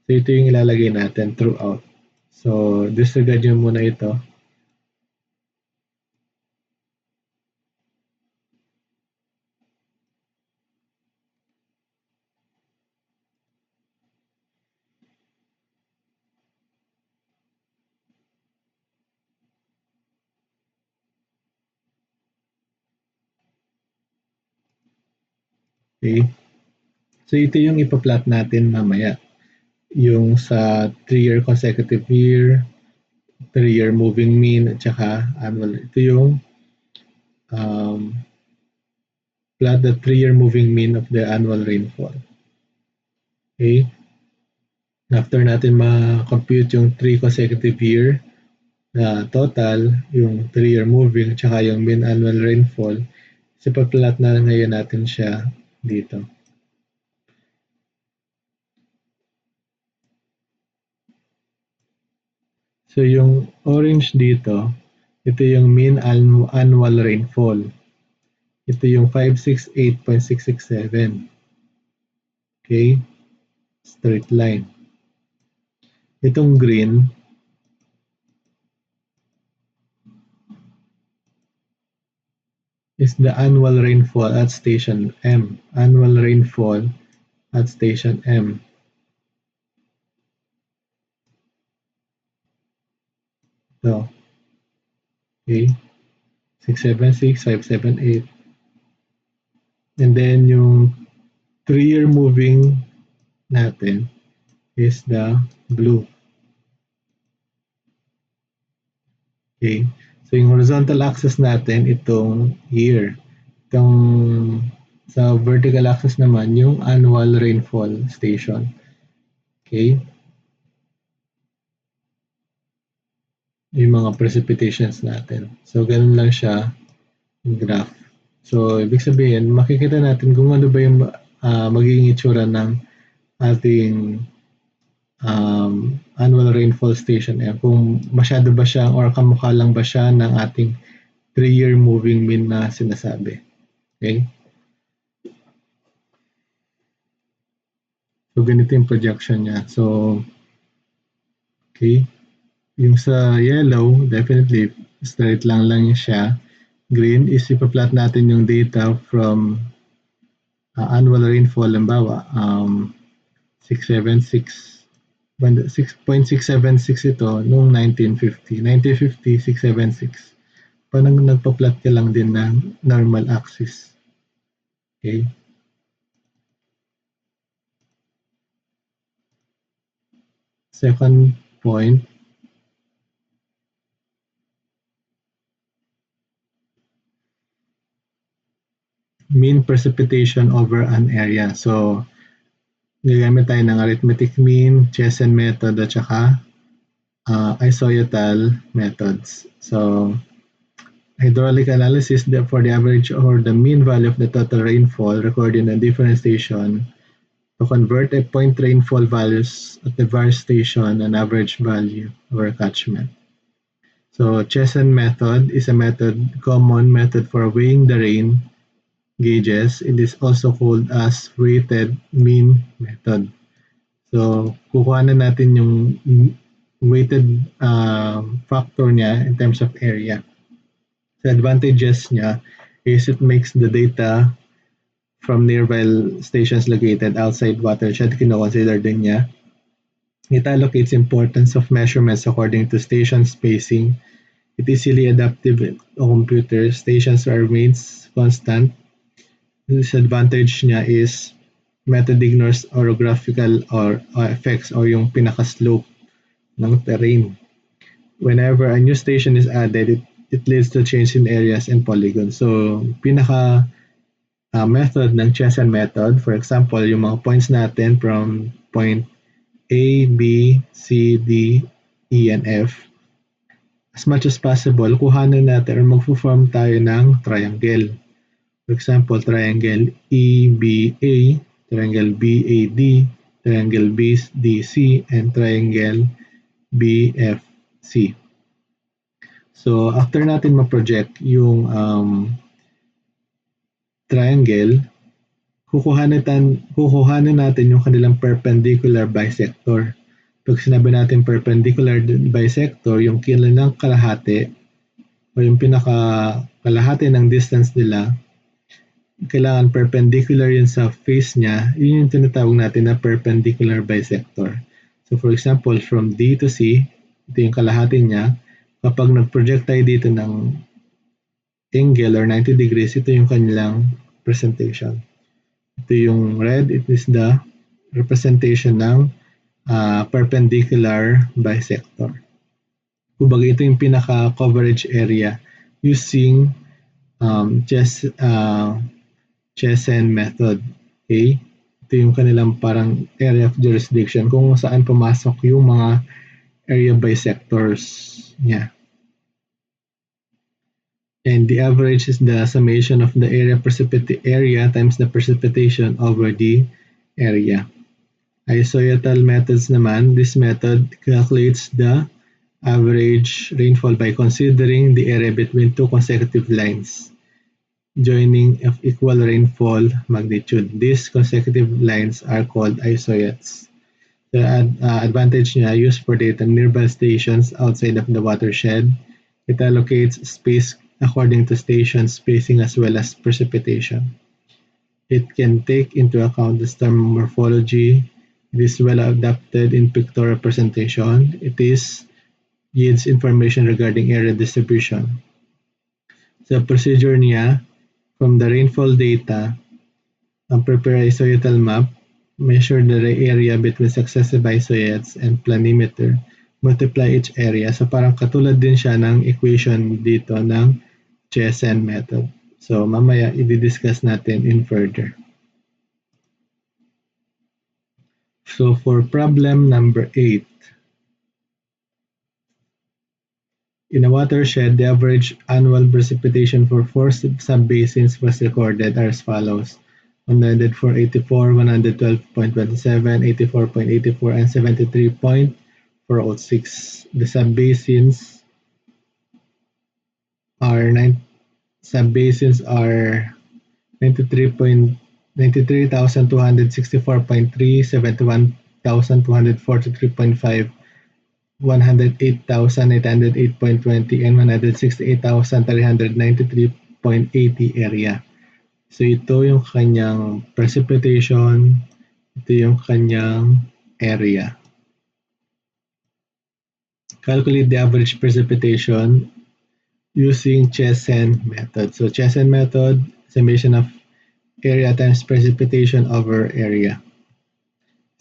So, ito yung ilalagay natin throughout. So, disregard nyo muna ito. Okay? So, ito yung ipa-plot natin mamaya. Yung sa 3-year consecutive year, 3-year moving mean, at saka annual. Ito yung plot the 3-year moving mean of the annual rainfall. Okay? After natin ma-compute yung 3 consecutive year na total, yung 3-year moving, at saka yung mean annual rainfall, so pa-plot na ngayon natin siya dito. So yung orange dito, ito yung mean annual rainfall. Ito yung 568.667. Okay? Straight line. Itong green, is the annual rainfall at station M. Annual rainfall at station M. Ito. Okay? 676, 578. And then yung 3-year moving natin is the blue. Okay? So yung horizontal axis natin, itong year. Itong Sa vertical axis naman, yung annual rainfall station. Okay? Yung mga precipitations natin. So, ganun lang siya, yung graph. So, ibig sabihin, makikita natin kung ano ba yung magiging itsura ng ating annual rainfall station. Kung masyado ba siya or kamukha lang ba siya ng ating 3-year moving mean na sinasabi. Okay? So, ganito yung projection niya. So, okay. Yung sa yellow, definitely, straight lang siya. Green is ipa-plot natin yung data from annual rainfall. Halimbawa, 676, 6.676 ito noong 1950. 1950, 676. Parang nagpa-plot ka lang din ng normal axis. Okay? Second point, mean precipitation over an area. So, gagamit tayo ng arithmetic mean, Cheson method, at saka isoyatal methods. So, hydraulic analysis for the average or the mean value of the total rainfall recorded in a different station to convert a point rainfall values at the various station an average value or catchment. So, Cheson method is a common method for weighing the rain gauges. It is also called as weighted mean method. So, kukuha na natin yung weighted factor niya in terms of area. The advantages niya is it makes the data from nearby stations located outside watershed, kino-consider din niya. It allocates importance of measurements according to station spacing. It easily adaptive on computer. Stations remains constant. The disadvantage niya is method ignores orographical or effects or yung pinaka-slope ng terrain. Whenever a new station is added, it leads to change in areas and polygons. So, pinaka method ng Cheson method, for example, yung mga points natin from point A, B, C, D, E, and F, as much as possible, kuhanin natin or magpo-form tayo ng triangle. For example, triangle EBA, triangle BAD, triangle BDC, and triangle BFC. So, after natin ma-project yung triangle, kukuhanin natin yung kanilang perpendicular bisector. Pag sinabi natin perpendicular bisector, yung kanilang kalahati o yung pinaka-kalahati ng distance nila, kailangan perpendicular yun sa face niya, yun yung tinatawag natin na perpendicular bisector. So for example, from D to C, ito yung kalahati niya. Kapag nag-project tayo dito ng angle or 90 degrees, ito yung kanilang presentation. Ito yung red, it is the representation ng perpendicular bisector. Kumbaga ito yung pinaka-coverage area using Cheson method. Okay? Ito yung kanilang parang area of jurisdiction kung saan pumasok yung mga area bisectors niya. And the average is the summation of the area times the precipitation over the area. Isoyatal methods naman, this method calculates the average rainfall by considering the area between two consecutive lines joining of equal rainfall magnitude. These consecutive lines are called isoyates. The advantage niya, used for data nearby stations outside of the watershed. It allocates space according to station spacing as well as precipitation. It can take into account the storm morphology. It is well adapted in pictorial presentation. It yields information regarding area distribution. Sa procedure niya, from the rainfall data, prepare isoyatal map, measure the area between successive isoyates and planimeter, multiply each area. So parang katulad din siya ng equation dito ng Cheson method. So mamaya i-discuss natin in further. So for problem number 8, in a watershed, the average annual precipitation for four subbasins was recorded as follows: 104.84, 112.27, 84.84, and 73.406. The are nine subbasins are 93,264.3, 71,243.5, 108,808.20, and 168,393.80 area. So ito yung kanyang precipitation, ito yung kanyang area. Calculate the average precipitation using Chesson method. So Chesson method, summation of area times precipitation over area.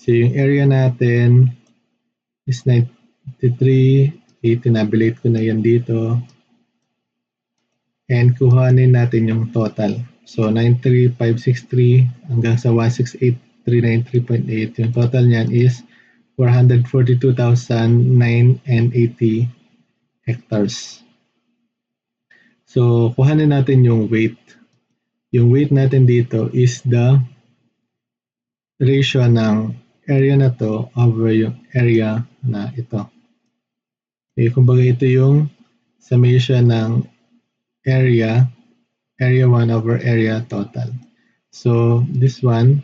So yung area natin is 93, tinabulate ko na yan dito. And kuhanin natin yung total. So 93,563 hanggang sa 168,393.8. Yung total niyan is 442,980 hectares. So kuhanin natin yung weight. Yung weight natin dito is the ratio ng area na to over yung area na ito. Okay, kumbaga ito yung summation ng area 1 over area total. So this one,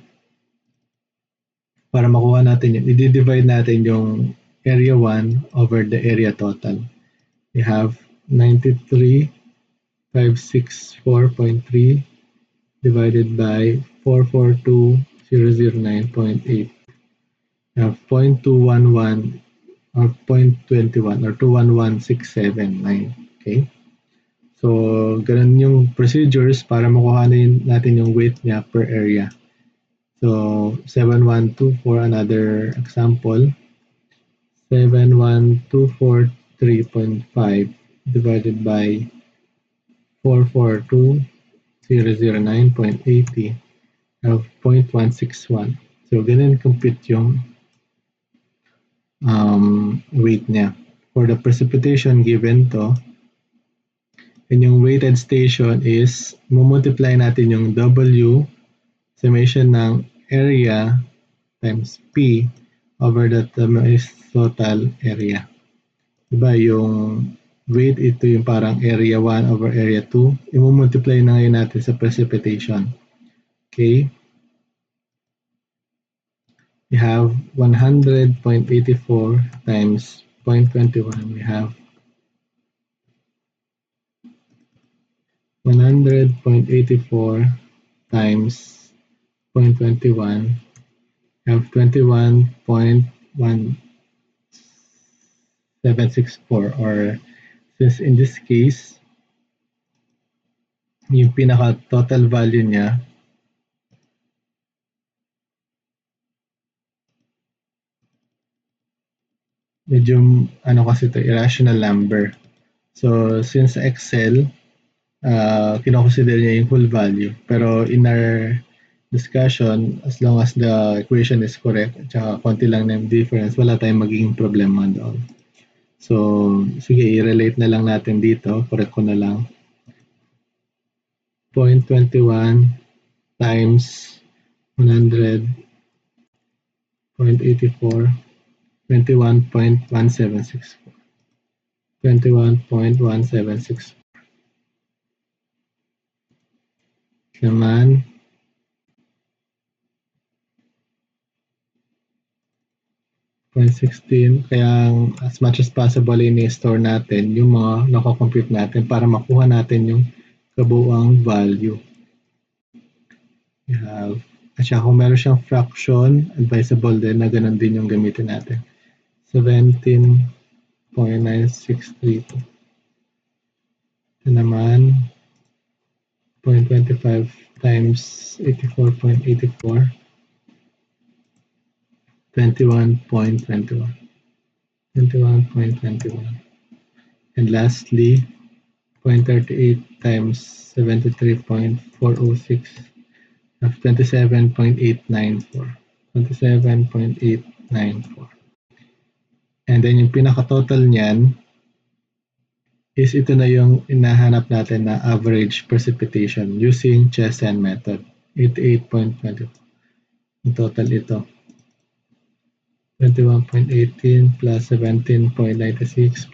para makuha natin yun, i-divide natin yung area 1 over the area total. We have 93,564.3 divided by 442,009.8. We have 0.211 or 0.21 or 211,679. Okay? So, ganun yung procedures para makuha natin yung weight niya per area. So, 7124, another example. 71,243.5 divided by 442,009.80 of 0.161. So, ganun compute yung weight niya. For the precipitation given to, and yung weighted station is, multiply natin yung W, summation ng area times P over the total area. Diba yung weight, ito yung parang area 1 over area 2. I-multiply na ngayon natin sa precipitation. Okay? We have 100.84 times 0.21. We have 100.84 times 0.21. We have 21.1764, or since in this case, yung pinaka total value niya medyo kasi ito, irrational number. So since Excel, kinoconsider niya yung whole value. Pero in our discussion, as long as the equation is correct at saka konti lang na yung difference, wala tayong magiging problema doon. So sige, i-relate na lang natin dito. Correct ko na lang. 0.21 times 100.84, 21.1764. 21.1764. Naman, 0.16, kaya as much as possible ini-store natin yung mga nako-compute natin para makuha natin yung kabuuang value. We have, at saka kung meron siyang fraction, advisable din na ganun din yung gamitin natin. 17.9632. Ito naman, 0.25 times 84.84. 21.21. 21.21. And lastly, 0.38 times 73.406 of 27.894. 27.894. And then yung pinaka-total niyan is ito na yung hinahanap natin na average precipitation using Chesan method. 88.20. Yung total ito. 21.18 plus 17.96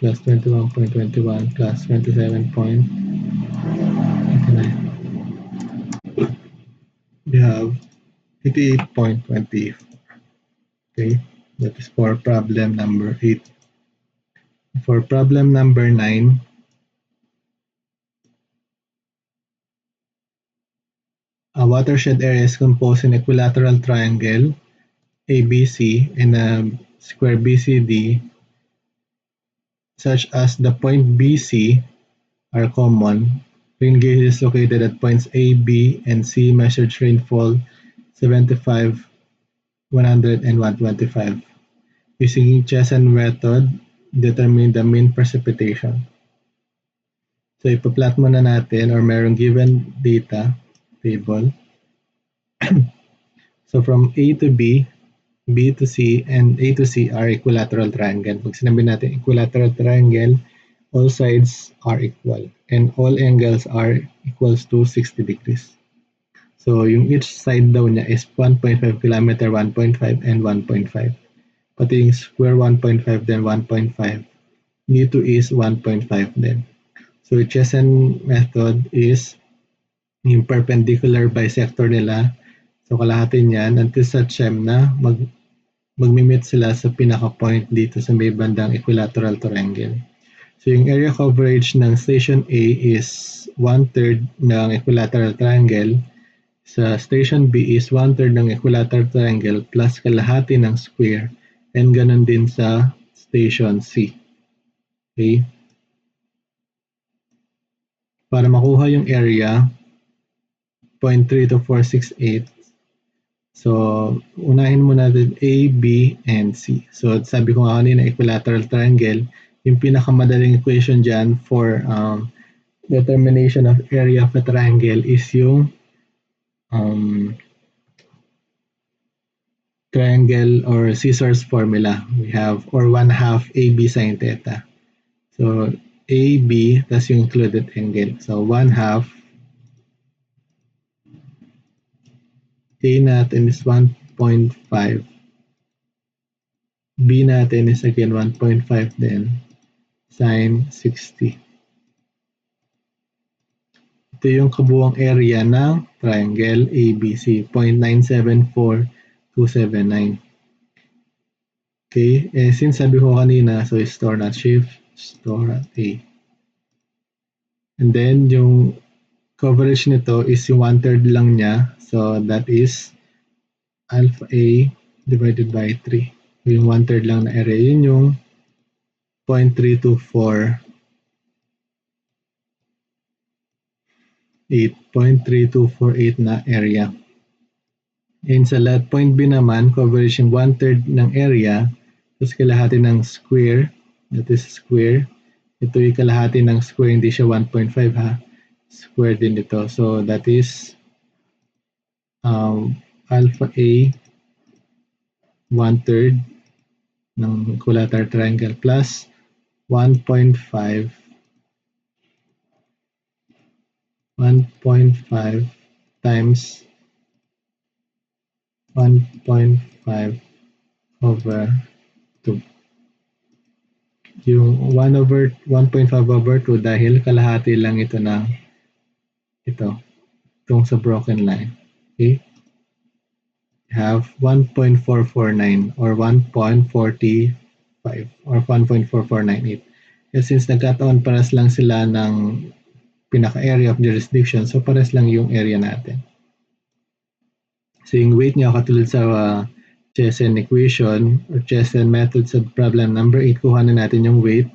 plus 21.21 plus 27.89. We have 88.20. Okay, that is for problem number 8. For problem number 9, a watershed area is composed in equilateral triangle ABC and a square BCD such as the point BC are common. Rain gauge is located at points A, B, and C. Measured rainfall 75, 100, and 125. Using Chesan method, determine the mean precipitation. So ipa-plot muna natin or merong given data table. So from A to B, B to C, and A to C are equilateral triangle. Pag sinabi natin equilateral triangle, all sides are equal and all angles are equals to 60 degrees. So yung each side daw niya is 1.5 kilometer, 1.5, and 1.5. Pati yung square 1.5 then 1.5. Dito is 1.5 din. So Chesan method is yung perpendicular bisector nila. So kalahati niyan until sa time na magmi-meet sila sa pinaka-point dito sa may bandang equilateral triangle. So yung area coverage ng station A is 1/3 ng equilateral triangle. Sa station B is 1/3 ng equilateral triangle plus kalahati ng square. And ganun din sa station C. Okay? Para makuha yung area, 0.32468. So, unahin mo natin A, B, and C. So, sabi ko nga kanina, equilateral triangle. Yung pinakamadaling equation dyan for determination of area of a triangle is yung triangle or scissors formula. We have, or 1/2 AB sine theta. So, AB, tas yung included angle. So, 1/2 A natin is 1.5. B natin is again 1.5 din. Sine 60. Ito yung kabuuang area ng triangle ABC. 0.974279. Okay. Since sabi ko kanina, so store not shift, store at A. And then yung coverage nito is yung 1/3 lang niya. So that is alpha A divided by 3. Yung 1/3 lang na area. Yun yung 0.3248 na area. And sa lahat point B naman, coverage yung 1/3 ng area, tapos kalahati ng square, that is square. Ito yung kalahati ng square, hindi siya 1.5 ha. Square din ito. So that is alpha A 1/3 ng equilateral triangle plus 1.5 times 1.5 over 2. Yung 1.5 over 2 dahil kalahati lang ito ng itong sa broken line. Okay? Have 1.449 or 1.45 or 1.4498. And since nagkataon pares lang sila ng pinaka-area of jurisdiction, so pares lang yung area natin. So yung weight niya katulad sa Chesan equation or Chesan method sa problem number 8, kuhanin natin yung weight.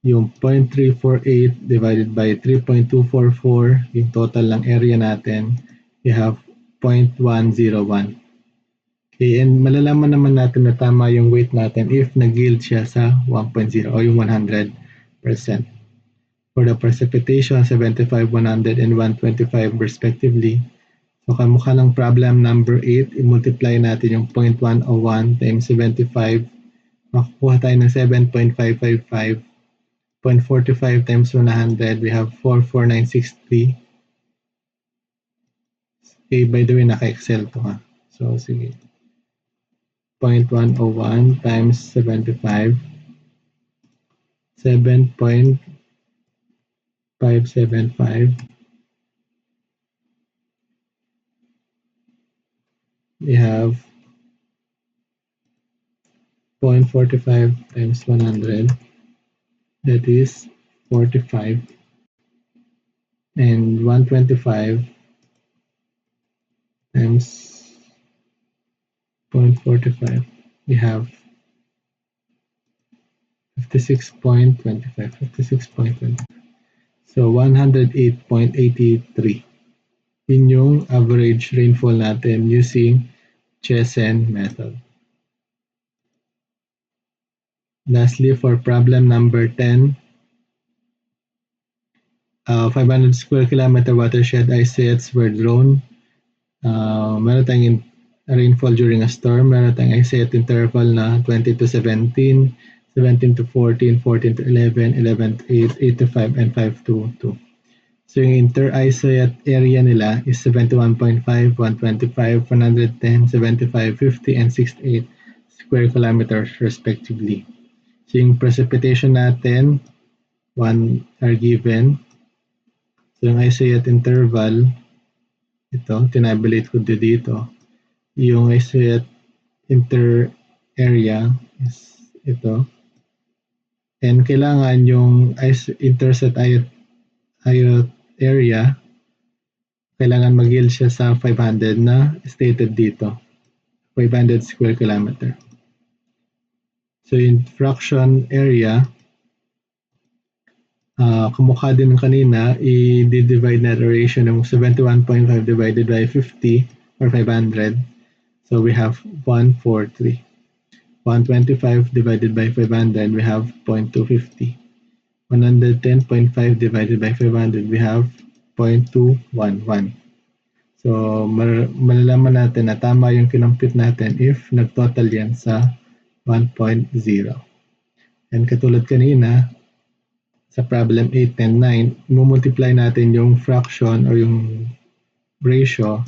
Yung 0.348 divided by 3.244, yung total ng area natin, you have 0.101. Okay, and malalaman naman natin na tama yung weight natin if nag-yield siya sa 1.0 o yung 100%. For the precipitation, 75, 100, and 125 respectively. So kamukha ng problem number 8, i-multiply natin yung 0.101 times 75. Makukuha tayo ng 7.555. 0.45 times 100, we have 44963. Okay, by the way, naka-Excel to ha. So, sige. 0.101 times 75. 7.575. We have 0.45 times 100. That is 45. And 125 times 0.45. We have 56.25. 56.25. So 108.83. Yun yung average rainfall natin using Chessen method. Lastly, for problem number 10, 500 square kilometer watershed ICETs were drawn. Meron tayong rainfall during a storm. Meron tayong ICET interval na 20 to 17, 17 to 14, 14 to 11, 11 to 8, 8 to 5, and 5 to 2. So yung inter-ICET area nila is 71.5, 125, 110, 75, 50, and 68 square kilometers respectively. So yung precipitation natin, 1 are given. So yung ICET interval, ito, tinabulate ko dito. Yung ICET inter area is ito. And kailangan yung interset IOT area, kailangan mag-yield siya sa 500 na stated dito. 500 square kilometer. So yung fraction area, kamukha din ng kanina, i-divide na ratio ng 71.5 divided by 50 or 500. So we have 143. 125 divided by 500, we have 0.250. 110.5 divided by 500, we have 0.211. So, malalaman natin na tama yung kinompute natin if nag-total yan sa 1.0. And katulad kanina, sa problem 8 and 9, multiply natin yung fraction or yung ratio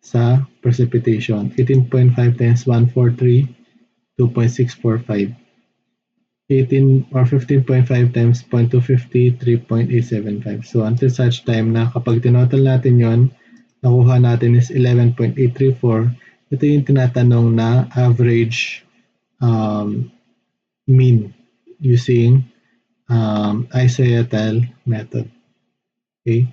sa precipitation. 18.5 times 143, 2.645. 18 or 15.5 times 0.250, 3.875. So until such time na kapag tinotal natin yon, nakuha natin is 11.834. Ito yung tinatanong na average mean using ICETL method. Okay?